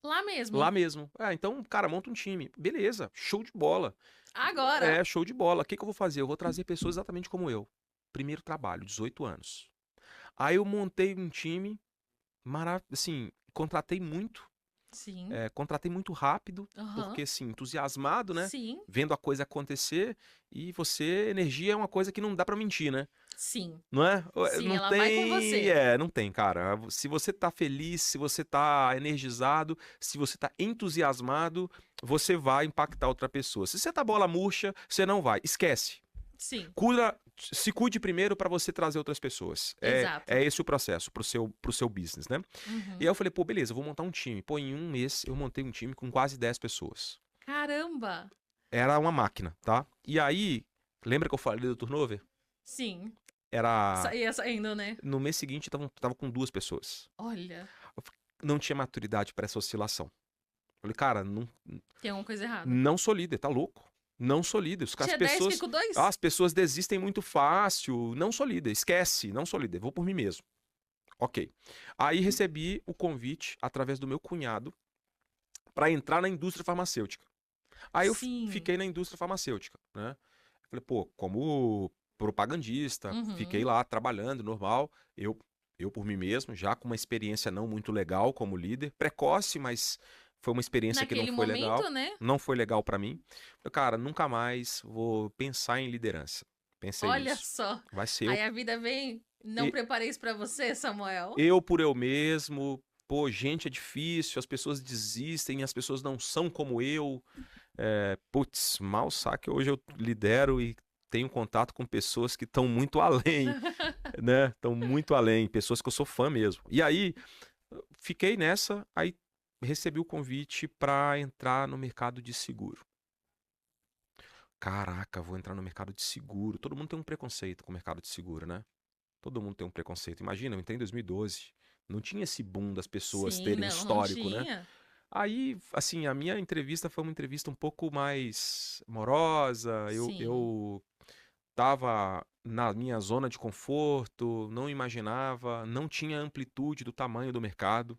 Lá Lá mesmo. mesmo. Então, cara, monta um time. Beleza, show de bola. Agora. Show de bola. O que que eu vou fazer? Eu vou trazer pessoas exatamente como eu. Primeiro trabalho, 18 anos. Aí eu montei um time assim, Sim. contratei muito rápido, Aham. porque assim, entusiasmado, né? Sim. Vendo a coisa acontecer e energia é uma coisa que não dá pra mentir, né? Sim. Não é? Sim, Não ela vai com tem, você. não tem, cara. Se você tá feliz, se você tá energizado, se você tá entusiasmado, você vai impactar outra pessoa. Se você tá bola murcha, você não vai. Esquece. Sim. Se cuide primeiro para você trazer outras pessoas. Exato. É esse o processo pro seu business, né? E aí Uhum. eu falei, pô, beleza, eu vou montar um time. Pô, em um mês eu montei um time com quase 10 pessoas. Caramba. Era uma máquina, tá? E aí, lembra que eu falei do turnover? Sim. era... Ia saindo, né? No mês seguinte, tava com 2 pessoas. Olha, Não tinha maturidade para essa oscilação. Falei, cara, não, tem alguma coisa errada. não sou líder, tá louco? Não sou líder. Tinha 10, fiquei com 2? As pessoas desistem muito fácil. Não sou líder, esquece, não sou líder, vou por mim mesmo. Ok. Aí recebi o convite através do meu cunhado para entrar na indústria farmacêutica. Aí eu Sim. fiquei na indústria farmacêutica, né? Falei, pô, como propagandista, fiquei Uhum. lá trabalhando, normal. Eu por mim mesmo, já com uma experiência não muito legal como líder, precoce, mas foi uma experiência que não Naquele foi legal. momento, né? Não foi legal para mim. Falei, cara, nunca mais vou pensar em liderança. Pensei Olha nisso. só. Vai ser Aí a vida vem. Não E- preparei isso pra você, Samuel. eu por eu mesmo. Pô, gente, é difícil, as pessoas desistem, as pessoas não são como eu. Putz, mal sabe que hoje eu lidero e tenho contato com pessoas que estão muito além, né? Estão muito além, pessoas que eu sou fã mesmo. E aí, fiquei nessa, aí recebi o convite para entrar no mercado de seguro. Caraca, vou entrar no mercado de seguro. Todo mundo tem um preconceito com o mercado de seguro, né? Todo mundo tem um preconceito. Imagina, eu entrei em 2012. Não tinha esse boom das pessoas Sim, terem um não histórico, né? tinha. Aí, assim, a minha entrevista foi uma entrevista um pouco mais amorosa. Eu, Sim. eu tava na minha zona de conforto, não imaginava, não tinha amplitude do tamanho do mercado,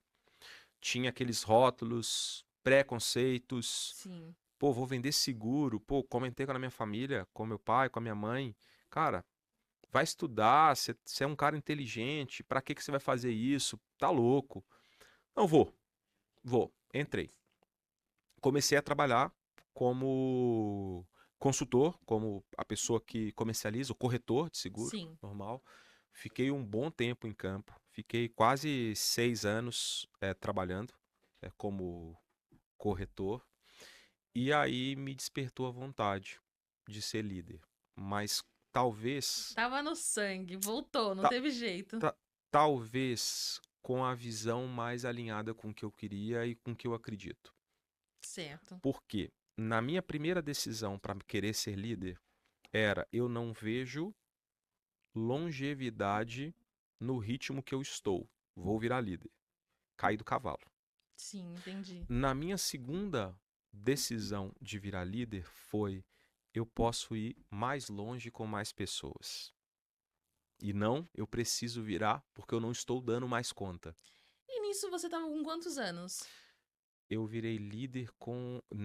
tinha aqueles rótulos, preconceitos. Sim. Pô, vou vender seguro. Pô, comentei com a minha família, com meu pai, com a minha mãe. Cara, vai estudar, você é um cara inteligente, pra que você vai fazer isso? Tá louco. Não vou. Entrei. Comecei a trabalhar como consultor, como a pessoa que comercializa, o corretor de seguro, Sim. normal. Fiquei um bom tempo em campo, fiquei quase 6 anos trabalhando como corretor, e aí me despertou a vontade de ser líder. Mas talvez, Tava no sangue, voltou, não ta- teve jeito. talvez com a visão mais alinhada com o que eu queria e com o que eu acredito. Certo. Porque na minha primeira decisão para querer ser líder era eu não vejo longevidade no ritmo que eu estou. Vou virar líder. Caí do cavalo. Sim, entendi. Na minha segunda decisão de virar líder foi eu posso ir mais longe com mais pessoas. E não, eu preciso virar porque eu não estou dando mais conta. E nisso você tava com quantos anos? Eu virei líder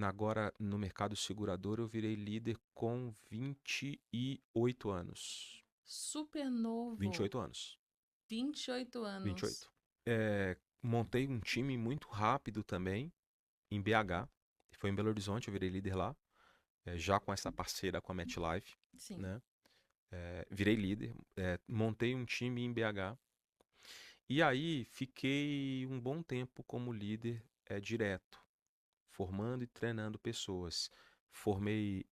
agora no mercado segurador, eu virei líder com 28 anos. Super novo. 28 anos. 28 anos. 28. Montei um time muito rápido também, em BH. Foi em Belo Horizonte, eu virei líder lá. Já com essa parceira com a MetLife, Sim. né? Virei líder, montei um time em BH. E aí fiquei um bom tempo como líder direto, formando e treinando pessoas. Formei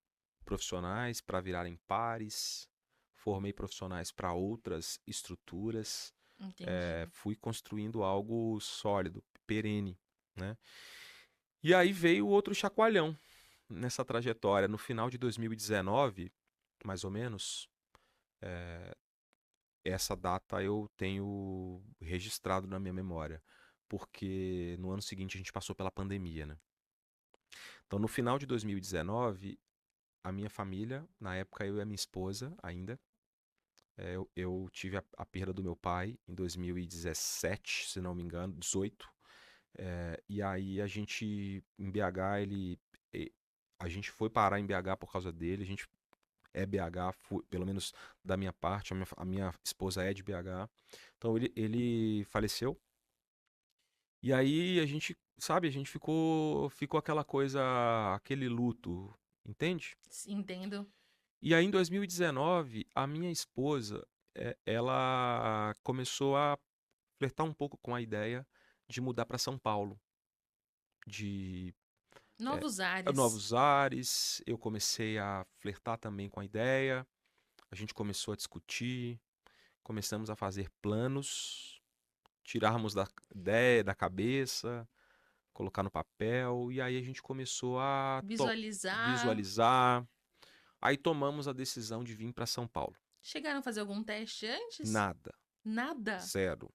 profissionais para virarem pares, formei profissionais para outras estruturas, Entendi. fui construindo algo sólido, perene, né? E aí veio outro chacoalhão nessa trajetória. No final de 2019, mais ou menos, essa data eu tenho registrado na minha memória, porque no ano seguinte a gente passou pela pandemia, né? Então, no final de 2019, a minha família, na época eu e a minha esposa ainda, eu tive a perda do meu pai em 2017, se não me engano, 18. E aí a gente, em BH, a gente foi parar em BH por causa dele, a gente é BH, pelo menos da minha parte, a minha esposa é de BH. Então ele faleceu. E aí a gente, sabe, a gente ficou aquela coisa, aquele luto, entende? Entendo. E aí em 2019, a minha esposa, ela começou a flertar um pouco com a ideia de mudar para São Paulo, de Novos ares. novos ares. Eu comecei a flertar também com a ideia, a gente começou a discutir, começamos a fazer planos, tirarmos da ideia da cabeça, colocar no papel, e aí a gente começou a Visualizar. visualizar. Aí tomamos a decisão de vir para São Paulo. Chegaram a fazer algum teste antes? Nada. Nada? Zero.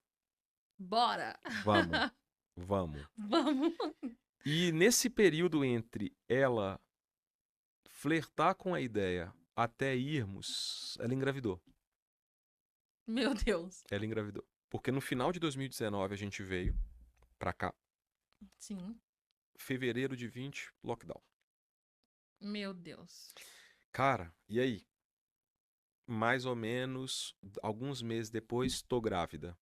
Bora! Vamos. Vamos. Vamos! E nesse período entre ela flertar com a ideia até irmos, ela engravidou. Meu Deus. Ela engravidou. Porque no final de 2019 a gente veio pra cá. Sim. Fevereiro de 20, lockdown. Meu Deus. Cara, e aí? Mais ou menos alguns meses depois, tô grávida.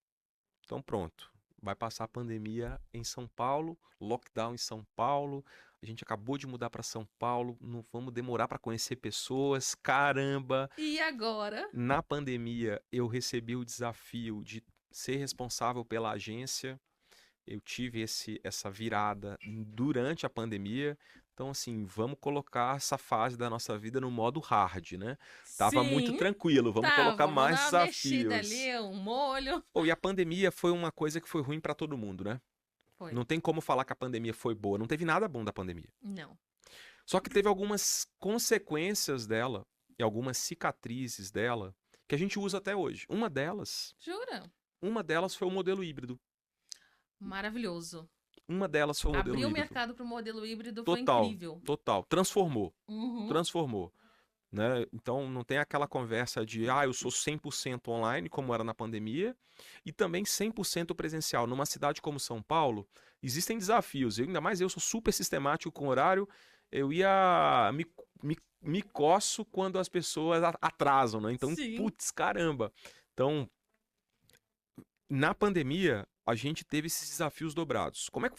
Então pronto. Vai passar a pandemia em São Paulo, lockdown em São Paulo. A gente acabou de mudar para São Paulo, não vamos demorar para conhecer pessoas. Caramba! E agora? Na pandemia, eu recebi o desafio de ser responsável pela agência. Eu tive essa virada durante a pandemia. Então, assim, vamos colocar essa fase da nossa vida no modo hard, né? Tava muito Sim. tranquilo, vamos colocar Vamos mais dar uma mexida desafios. ali, um molho. Pô, e a pandemia foi uma coisa que foi ruim para todo mundo, né? Foi. Não tem como falar que a pandemia foi boa. Não teve nada bom da pandemia. Não. Só que teve algumas consequências dela e algumas cicatrizes dela que a gente usa até hoje. Uma delas foi o modelo híbrido. Maravilhoso. Uma delas foi o modelo Abriu o híbrido. mercado pro modelo híbrido, foi Total, incrível. total. Transformou, Uhum. transformou. Né? Então não tem aquela conversa de eu sou 100% online, como era na pandemia, e também 100% presencial. Numa cidade como São Paulo, existem desafios. Ainda mais eu sou super sistemático com horário, eu ia me coço quando as pessoas atrasam, né? Então, Sim. putz, caramba. Então, na pandemia, a gente teve esses desafios dobrados. Como é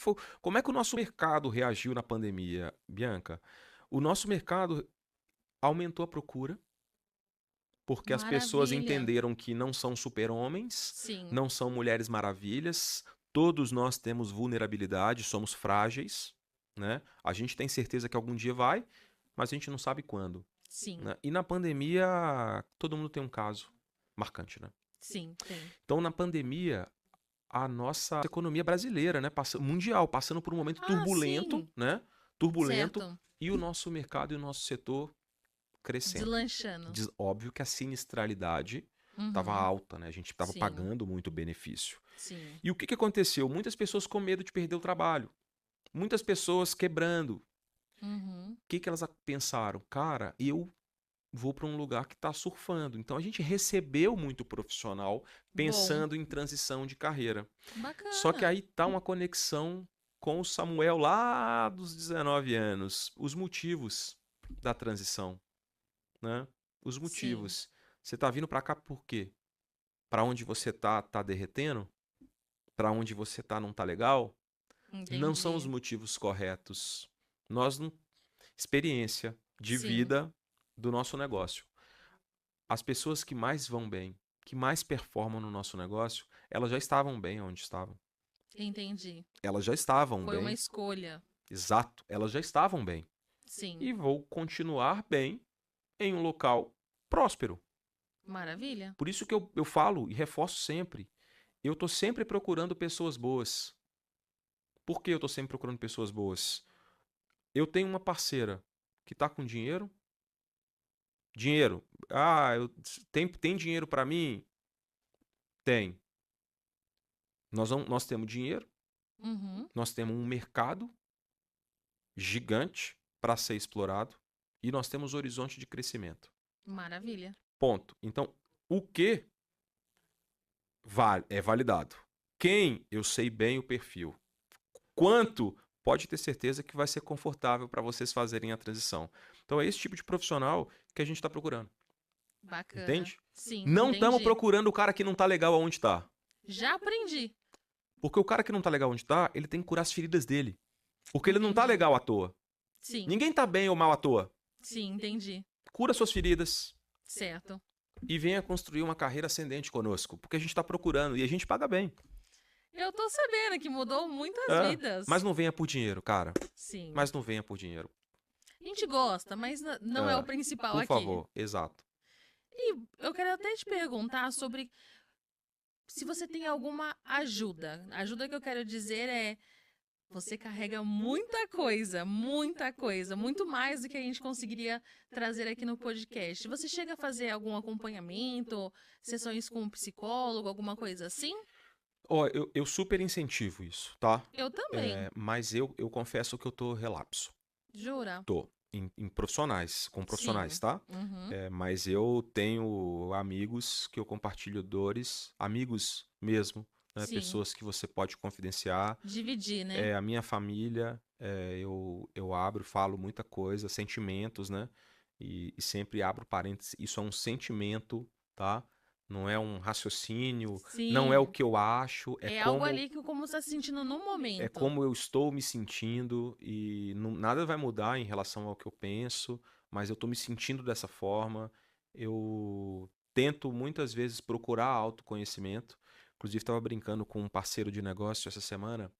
que o nosso mercado reagiu na pandemia, Bianca? O nosso mercado aumentou a procura, porque as pessoas Maravilha. entenderam que não são super-homens, Sim. não são mulheres maravilhas, todos nós temos vulnerabilidade, somos frágeis, né? A gente tem certeza que algum dia vai, mas a gente não sabe quando. Sim. Né? E na pandemia, todo mundo tem um caso marcante, né? Sim, tem. Então, na pandemia, a nossa economia brasileira, né, mundial, passando por um momento turbulento, sim. né? Turbulento, Certo. e o nosso mercado e o nosso setor crescendo. Deslanchando. Óbvio que a sinistralidade estava Uhum. alta, né? A gente estava Sim. pagando muito benefício. Sim. E o que aconteceu? Muitas pessoas com medo de perder o trabalho. Muitas pessoas quebrando. Uhum. O que elas pensaram? Cara, eu vou para um lugar que está surfando. Então a gente recebeu muito profissional pensando em transição de carreira. Bacana. Só que aí tá uma conexão com o Samuel lá dos 19 anos. Os motivos da transição, né? Os motivos. Sim. Você tá vindo para cá por quê? Para onde você tá derretendo? Para onde você tá não tá legal? Entendi. Não são os motivos corretos. Nós não experiência de Sim. vida do nosso negócio. As pessoas que mais vão bem, que mais performam no nosso negócio, elas já estavam bem onde estavam. Entendi. Elas já estavam Foi bem. uma escolha. Exato, elas já estavam bem. Sim. E vou continuar bem em um local próspero. Maravilha. Por isso que eu falo e reforço sempre. Eu tô sempre procurando pessoas boas. Por que eu tô sempre procurando pessoas boas? Eu tenho uma parceira que tá com dinheiro. Dinheiro. Tem dinheiro para mim? Tem. Nós temos dinheiro. Uhum. Nós temos um mercado gigante para ser explorado. E nós temos horizonte de crescimento. Maravilha. Ponto. Então, o que é validado? Quem? Eu sei bem o perfil. Quanto? Pode ter certeza que vai ser confortável para vocês fazerem a transição. Então, é esse tipo de profissional que a gente está procurando. Bacana. Entende? Sim, Não estamos entendi. procurando o cara que não está legal aonde está. Já aprendi. Porque o cara que não está legal onde está, ele tem que curar as feridas dele. Porque ele não está Entendi. legal à toa. Sim. Ninguém está bem ou mal à toa. Sim, entendi. Cura suas feridas. Certo. E venha construir uma carreira ascendente conosco. Porque a gente está procurando e a gente paga bem. Eu tô sabendo que mudou muitas vidas. Mas não venha por dinheiro, cara. Sim. Mas não venha por dinheiro. A gente gosta, mas não é o principal aqui. Por favor, exato. E eu quero até te perguntar sobre se você tem alguma ajuda. A ajuda que eu quero dizer é Você carrega muita coisa, muito mais do que a gente conseguiria trazer aqui no podcast. Você chega a fazer algum acompanhamento, sessões com um psicólogo, alguma coisa assim? Ó, eu super incentivo isso, tá? Eu também. Mas eu confesso que eu tô relapso. Jura? Tô. Em profissionais, com profissionais, Sim. tá? Uhum. Mas eu tenho amigos que eu compartilho dores, amigos mesmo, né? Sim. Pessoas que você pode confidenciar. Dividir, né? A minha família, eu abro, falo muita coisa, sentimentos, né? E sempre abro parênteses, isso é um sentimento, tá? Não é um raciocínio, não é o Sim. que eu acho, É algo ali que como você está se sentindo no é momento. como eu estou me sentindo e nada vai mudar em relação ao que eu penso, mas eu estou me sentindo dessa forma. Eu tento muitas vezes procurar autoconhecimento. Inclusive, estava brincando com um parceiro de negócio essa semana.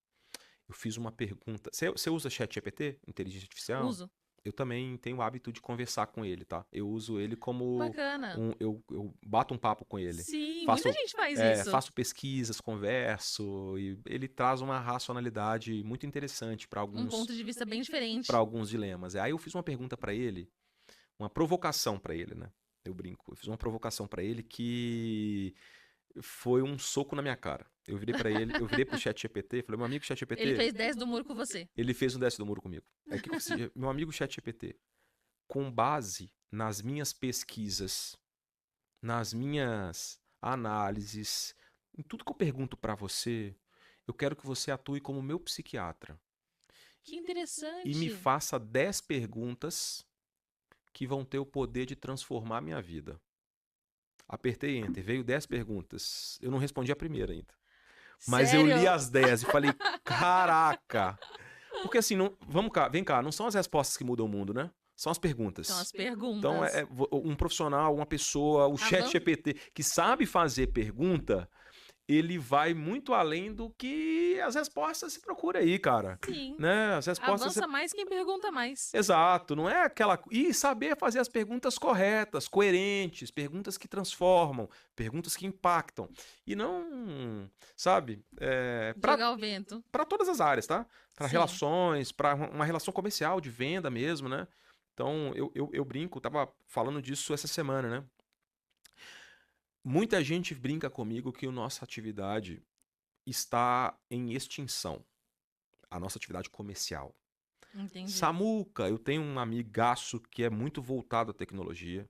Eu fiz uma pergunta. Você usa ChatGPT, inteligência artificial? Uso. Eu também tenho o hábito de conversar com ele, tá? Eu uso ele como Bacana. eu bato um papo com ele. Sim, muita Faço, gente faz isso. faço pesquisas, converso, e ele traz uma racionalidade muito interessante Um ponto de vista bem diferente. para alguns dilemas. Aí eu fiz uma pergunta para ele, uma provocação para ele, né? Eu brinco. Eu fiz uma provocação para ele que foi um soco na minha cara. Eu virei pro ChatGPT e falei: "Meu amigo Ele ChatGPT, fez 10 do muro com você. ele fez um desce do muro comigo". Aí o que eu fiz? Meu amigo ChatGPT, com base nas minhas pesquisas, nas minhas análises, em tudo que eu pergunto para você, eu quero que você atue como meu psiquiatra Que e me interessante. faça 10 perguntas que vão ter o poder de transformar a minha vida. Apertei Enter, veio 10 perguntas. Eu não respondi a primeira ainda. Mas eu li Sério? as 10 e falei: caraca! Porque assim, não, vamos cá, vem cá, não são as respostas que mudam o mundo, né? São as São perguntas. as Então, perguntas. um profissional, uma pessoa, o chat Avan... GPT, que sabe fazer pergunta, ele vai muito além do que as respostas se procura aí, cara. Sim. Né? As respostas Avança mais quem pergunta mais. Exato, não é aquela. E saber fazer as perguntas corretas, coerentes, perguntas que transformam, perguntas que impactam. E não, sabe, Jogar o vento. para todas as áreas, tá? Para Sim. relações, para uma relação comercial, de venda mesmo, né? Então, eu brinco, tava falando disso essa semana, né? Muita gente brinca comigo que a nossa atividade está em extinção, a nossa atividade comercial. Entendi. Samuca, eu tenho um amigaço que é muito voltado à tecnologia.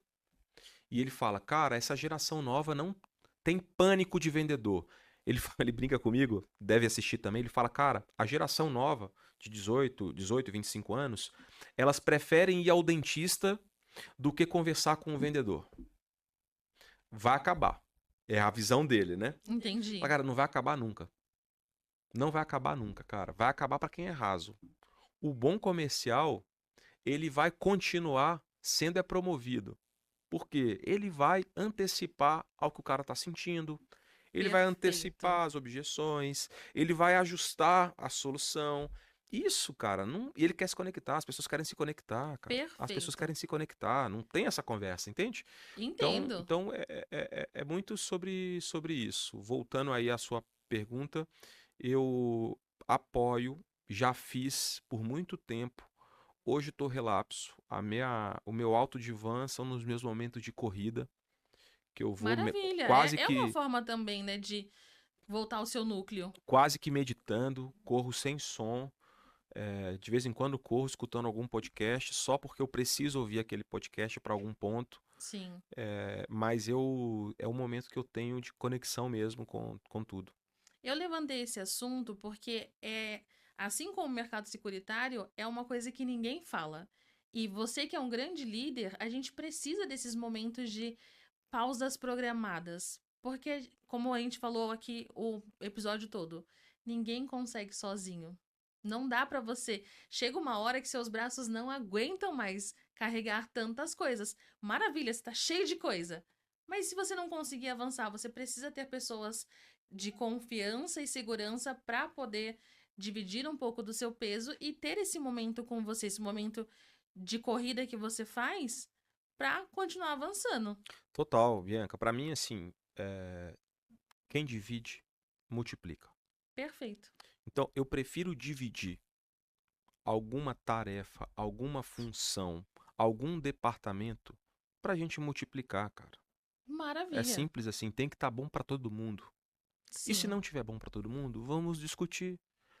E ele fala, cara, essa geração nova não tem pânico de vendedor. Ele brinca comigo, deve assistir também, ele fala, cara, a geração nova de 18, 25 anos, elas preferem ir ao dentista do que conversar com o vendedor. Vai acabar. É a visão dele, né? Entendi. Fala, cara, não vai acabar nunca. Não vai acabar nunca, cara. Vai acabar para quem é raso. O bom comercial, ele vai continuar sendo promovido. Porque ele vai antecipar ao que o cara está sentindo, ele vai Perfeito. antecipar as objeções, ele vai ajustar a solução. Isso, cara, não... e ele quer se conectar, as pessoas querem se conectar, cara. As pessoas Perfeito. querem se conectar, não tem essa conversa, entende? Então, Entendo. então é muito sobre isso. Voltando aí à sua pergunta, eu apoio, já fiz por muito tempo. Hoje estou relapso. O meu alto de van são nos meus momentos de corrida, que eu vou Maravilha. quase É uma que forma também, né, de voltar ao seu núcleo. quase que meditando, corro sem som. De vez em quando corro escutando algum podcast, só porque eu preciso ouvir aquele podcast para algum ponto. Sim. Mas é o momento que eu tenho de conexão mesmo com tudo. Eu levantei esse assunto porque assim como o mercado securitário, é uma coisa que ninguém fala. E você que é um grande líder, a gente precisa desses momentos de pausas programadas. Porque, como a gente falou aqui o episódio todo, ninguém consegue sozinho. Não dá pra você. Chega uma hora que seus braços não aguentam mais carregar tantas coisas. Maravilha, você tá cheio de coisa. Mas se você não conseguir avançar, você precisa ter pessoas de confiança e segurança para poder dividir um pouco do seu peso e ter esse momento com você, esse momento de corrida que você faz para continuar avançando. Total, Bianca. Para mim, assim, quem divide, multiplica. Perfeito. Então, eu prefiro dividir alguma tarefa, alguma função, algum departamento pra gente multiplicar, cara. É Maravilha. simples assim, tem que estar bom pra todo mundo. E se Sim. não tiver bom pra todo mundo, vamos discutir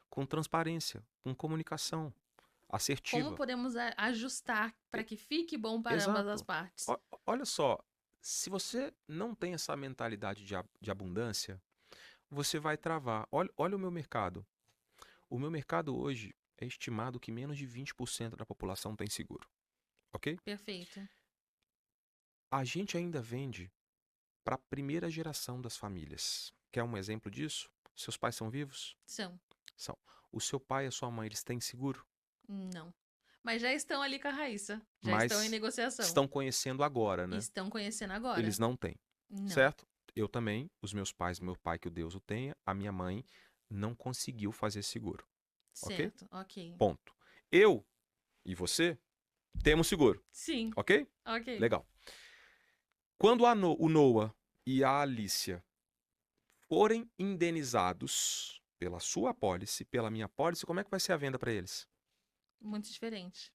com transparência, com comunicação Como assertiva. podemos ajustar para E- que fique bom para ambas as Exato. partes? Olha só, se você não tem essa mentalidade de abundância, você vai travar. Olha o meu mercado. O meu mercado hoje é estimado que menos de 20% da população tem seguro, ok? Perfeito. A gente ainda vende para a primeira geração das famílias. Quer um exemplo disso? Seus pais são vivos? São. São. O seu pai e a sua mãe, eles têm seguro? Não. Mas já estão ali com a Raíssa. Já estão em Mas negociação. estão conhecendo agora, né? Estão conhecendo agora. Eles não têm, Não. certo? Eu também, os meus pais, meu pai, que o Deus o tenha, a minha mãe não conseguiu fazer seguro, ok? Certo. Ok. Ponto. Eu e você temos seguro, Sim. ok? Ok. Legal. Quando o Noah e a Alicia forem indenizados pela sua apólice, pela minha apólice, como é que vai ser a venda para eles? Muito diferente.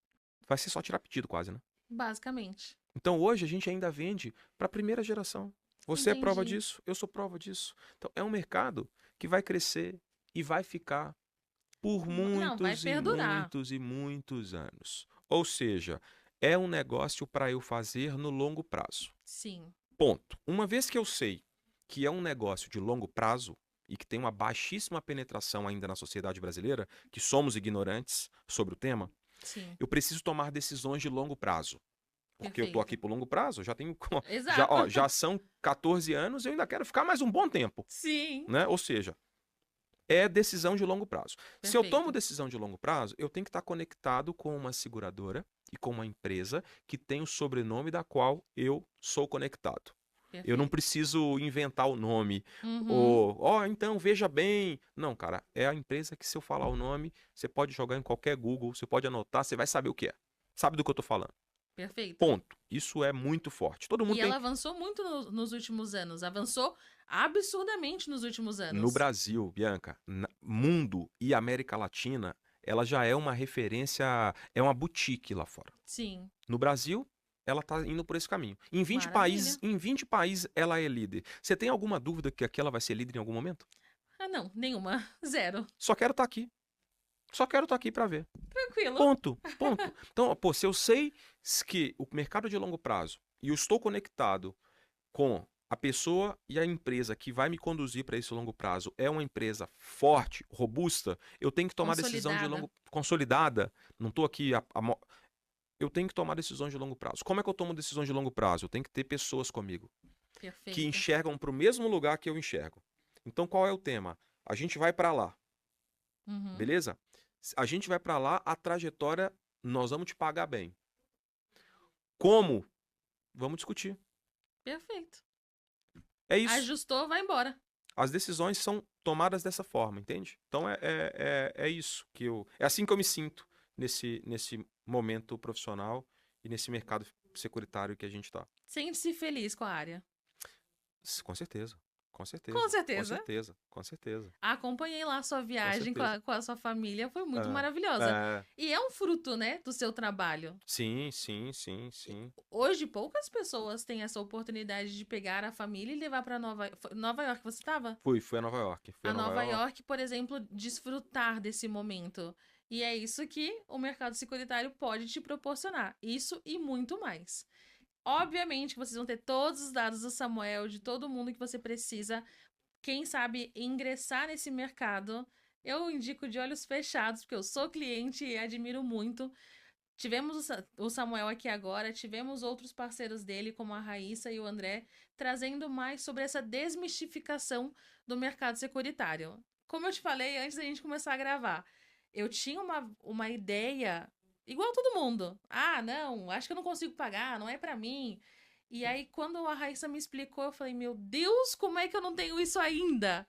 Vai ser só tirar pedido quase, né? Basicamente. Então hoje a gente ainda vende para a primeira geração. Você é prova Entendi. disso, eu sou prova disso. Então é um mercado que vai crescer e vai ficar por Não, vai muitos e perdurar. muitos e muitos anos. Ou seja, é um negócio para eu fazer no longo prazo. Sim. Ponto. Uma vez que eu sei que é um negócio de longo prazo e que tem uma baixíssima penetração ainda na sociedade brasileira, que somos ignorantes sobre o tema, Sim. eu preciso tomar decisões de longo prazo. Porque eu tô aqui Perfeito. por longo prazo, já tenho Exato. já são 14 anos, eu ainda quero ficar mais um bom tempo, Sim. né? Ou seja, é decisão de longo prazo. Se eu tomo Perfeito. decisão de longo prazo, eu tenho que estar conectado com uma seguradora e com uma empresa que tem o sobrenome da qual eu sou conectado. Eu não Perfeito. preciso inventar o nome. Uhum. Ou, ó, então veja bem. Não, cara, é a empresa que se eu falar o nome, você pode jogar em qualquer Google, você pode anotar, você vai saber o que é. Sabe do que eu tô falando. Perfeito. Ponto. Isso é muito forte. Todo mundo E ela tem. avançou muito nos últimos anos. Avançou absurdamente nos últimos No anos. Brasil, Bianca, mundo e América Latina, ela já é uma referência, é uma boutique lá fora. Sim. No Brasil, ela tá indo por esse caminho. Maravilha. Em 20 países ela é líder. Você tem alguma dúvida que aqui ela vai ser líder em algum momento? Ah, não. Nenhuma. Zero. Só quero estar aqui. Só quero estar aqui para ver. Tranquilo. Ponto. Ponto. Então, pô, se eu sei que o mercado de longo prazo e eu estou conectado com a pessoa e a empresa que vai me conduzir para esse longo prazo é uma empresa forte, robusta, eu tenho que tomar decisão de Consolidada. longo consolidada. Não estou aqui eu tenho que tomar decisões de longo prazo. Como é que eu tomo decisões de longo prazo? Eu tenho que ter pessoas comigo que Perfeito. enxergam para o mesmo lugar que eu enxergo. Então qual é o tema? A gente vai para lá, Uhum. beleza? A gente vai para lá, a trajetória nós vamos te pagar bem. Como? Vamos discutir. Perfeito. É isso. Ajustou, vai embora. As decisões são tomadas dessa forma, entende? Então é isso que eu. É assim que eu me sinto nesse momento profissional e nesse mercado securitário que a gente está. Sente-se feliz com a área. Com certeza. Com Com certeza. Com certeza. certeza. Com certeza. Acompanhei lá a sua Com viagem com certeza. a sua família. Foi muito É, maravilhosa. é, E é um fruto, né, do seu trabalho. sim, sim, sim, E sim. hoje, poucas pessoas têm essa oportunidade de pegar a família e levar para Nova York. Você estava? Fui a Nova York. Fui A a Nova Nova York. York, por exemplo, desfrutar desse momento. E é isso que o mercado securitário pode te proporcionar. Isso e muito mais. Obviamente que vocês vão ter todos os dados do Samuel, de todo mundo que você precisa. Quem sabe ingressar nesse mercado. Eu indico de olhos fechados, porque eu sou cliente e admiro muito. Tivemos o Samuel aqui agora, tivemos outros parceiros dele, como a Raíssa e o André, trazendo mais sobre essa desmistificação do mercado securitário. Como eu te falei antes da gente começar a gravar, eu tinha uma ideia igual todo mundo. Ah, não, acho que eu não consigo pagar, não é pra mim. E aí, quando a Raíssa me explicou, eu falei, meu Deus, como é que eu não tenho isso ainda?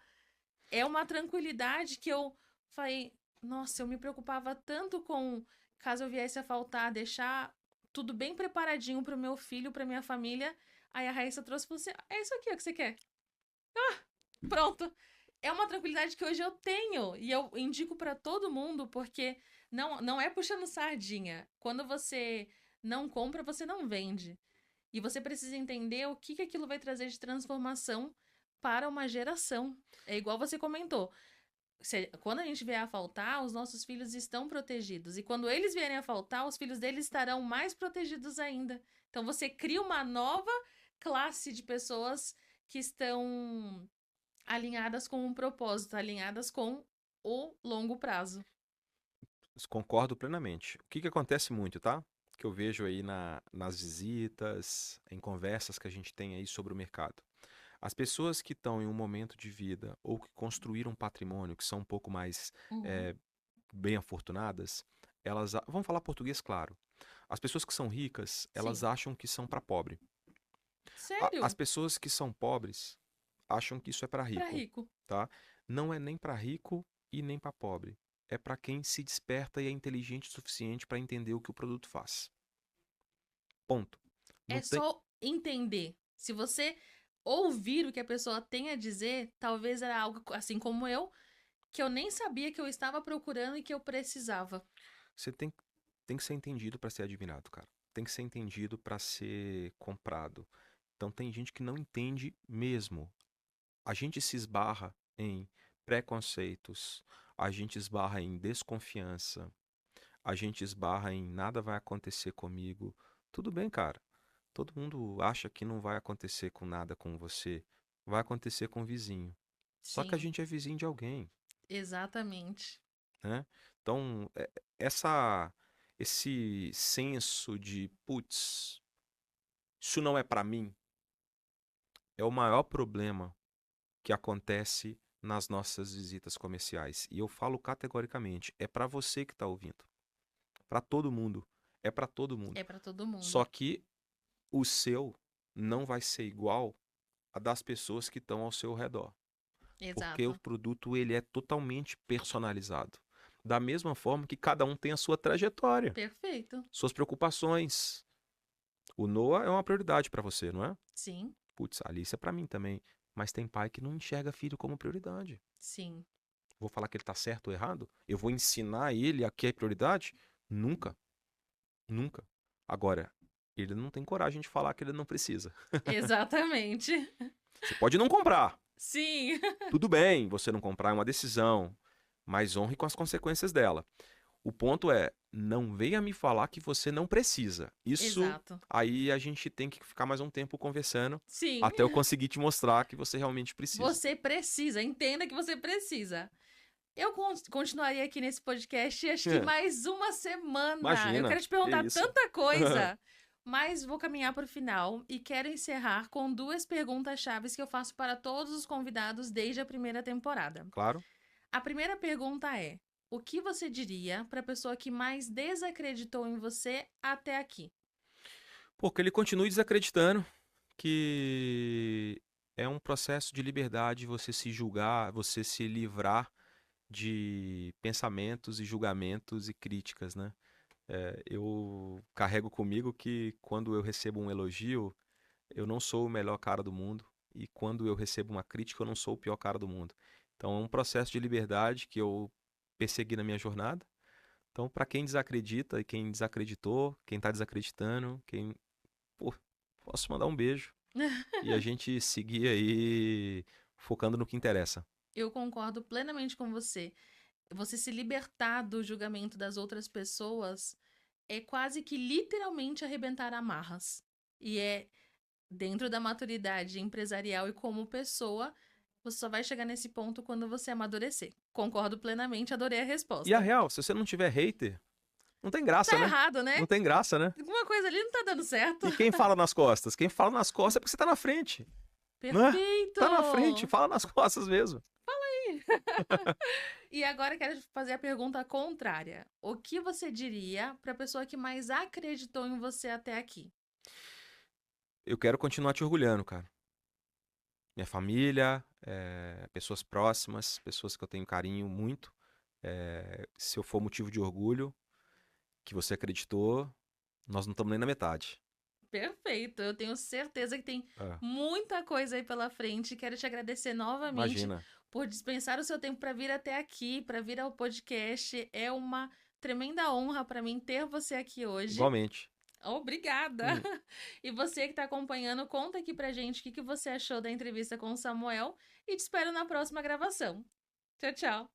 É uma tranquilidade que eu falei, nossa, eu me preocupava tanto com caso eu viesse a faltar, deixar tudo bem preparadinho pro meu filho, pra minha família. Aí a Raíssa trouxe e falou assim: é isso aqui ó, que você quer. Pronto. é uma tranquilidade que hoje eu tenho. E eu indico pra todo mundo, porque não é puxando sardinha. Quando você não compra, você não vende. E você precisa entender o que aquilo vai trazer de transformação para uma geração. É igual você comentou. Quando a gente vier a faltar, os nossos filhos estão protegidos. E quando eles vierem a faltar, os filhos deles estarão mais protegidos ainda. Então você cria uma nova classe de pessoas que estão alinhadas com um propósito, alinhadas com o longo prazo. Concordo plenamente. O que acontece muito, tá? Que eu vejo aí nas visitas, em conversas que a gente tem aí sobre o mercado. As pessoas que estão em um momento de vida ou que construíram um patrimônio, que são um pouco mais Uhum. bem afortunadas, vamos falar português claro. As pessoas que são ricas, elas Sim. acham que são para pobre. As Sério? pessoas que são pobres acham que isso é para Pra rico, rico. tá? Não é nem para rico e nem para pobre. É para quem se desperta e é inteligente o suficiente para entender o que o produto faz. Ponto. Não É tem. só entender. Se você ouvir o que a pessoa tem a dizer, talvez era algo assim como eu, que eu nem sabia que eu estava procurando e que eu precisava. Você tem que ser entendido para ser admirado, cara. Tem que ser entendido para ser comprado. Então tem gente que não entende mesmo. A gente se esbarra em preconceitos, a gente esbarra em desconfiança, a gente esbarra em nada vai acontecer comigo. Tudo bem, cara. Todo mundo acha que não vai acontecer com nada com você. Vai acontecer com o vizinho. Só que a Sim, gente é vizinho de alguém, exatamente. né? Então, essa esse senso de, putz, isso não é pra mim, é o maior problema que acontece nas nossas visitas comerciais. E eu falo categoricamente, é pra você que tá ouvindo, pra todo mundo, é pra todo mundo. É pra todo Só mundo. que o seu não vai ser igual a das pessoas que estão ao seu redor, porque o Exato. produto ele é totalmente personalizado. Da mesma forma que cada um tem a sua trajetória, Perfeito. suas preocupações. O Noah é uma prioridade para você, não é? Sim, Putz, a Alice é para mim também. Mas tem pai que não enxerga filho como prioridade. sim. Vou falar que ele tá certo ou errado? Eu vou ensinar ele a que é prioridade? Nunca, nunca. Agora, ele não tem coragem de falar que ele não precisa. Exatamente. Você pode não comprar. Sim. Tudo bem, você não comprar é uma decisão, mas honre com as consequências dela. O ponto é, não venha me falar que você não precisa. Isso Exato. aí a gente tem que ficar mais um tempo conversando Sim. até eu conseguir te mostrar que você realmente precisa. Você precisa, entenda que você precisa. Eu continuaria aqui nesse podcast acho que É, mais uma semana. Eu imagina, quero te que perguntar isso. tanta coisa, mas vou caminhar para o final e quero encerrar com duas perguntas chaves que eu faço para todos os convidados desde a primeira temporada. Claro. A primeira pergunta é: o que você diria para a pessoa que mais desacreditou em você até aqui? Porque ele continue desacreditando que é um processo de liberdade você se julgar, você se livrar de pensamentos e julgamentos e críticas, né? Eu carrego comigo que quando eu recebo um elogio, eu não sou o melhor cara do mundo. E quando eu recebo uma crítica, eu não sou o pior cara do mundo. Então é um processo de liberdade que eu persegui na minha jornada. Então, para quem desacredita e quem desacreditou, quem tá desacreditando, pô, posso mandar um beijo. E a gente seguir aí focando no que interessa. Eu concordo plenamente com você. Você se libertar do julgamento das outras pessoas é quase que literalmente arrebentar amarras. E é dentro da maturidade empresarial e como pessoa, você só vai chegar nesse ponto quando você amadurecer. Concordo plenamente, adorei a E a resposta. real, se você não tiver hater, não tem graça, Tá né? errado, né? Não tem graça, né? Alguma coisa ali não tá dando certo. E quem fala nas costas? Quem fala nas costas é porque você tá na frente, não é? Tá na frente, Perfeito! fala nas costas mesmo. E agora eu quero fazer a pergunta contrária. O que você diria para a pessoa que mais acreditou em você até aqui? Eu quero continuar te orgulhando, cara. Minha família, pessoas próximas, pessoas que eu tenho carinho muito. Se eu for motivo de orgulho, que você acreditou, nós não estamos nem na metade. Perfeito, eu tenho certeza que tem É, muita coisa aí pela frente. Quero te agradecer novamente imagina. por dispensar o seu tempo para vir até aqui, para vir ao podcast. É uma tremenda honra para mim ter você aqui hoje. Igualmente. Obrigada! E você que está acompanhando, conta aqui pra gente o que você achou da entrevista com o Samuel e te espero na próxima gravação. Tchau, tchau!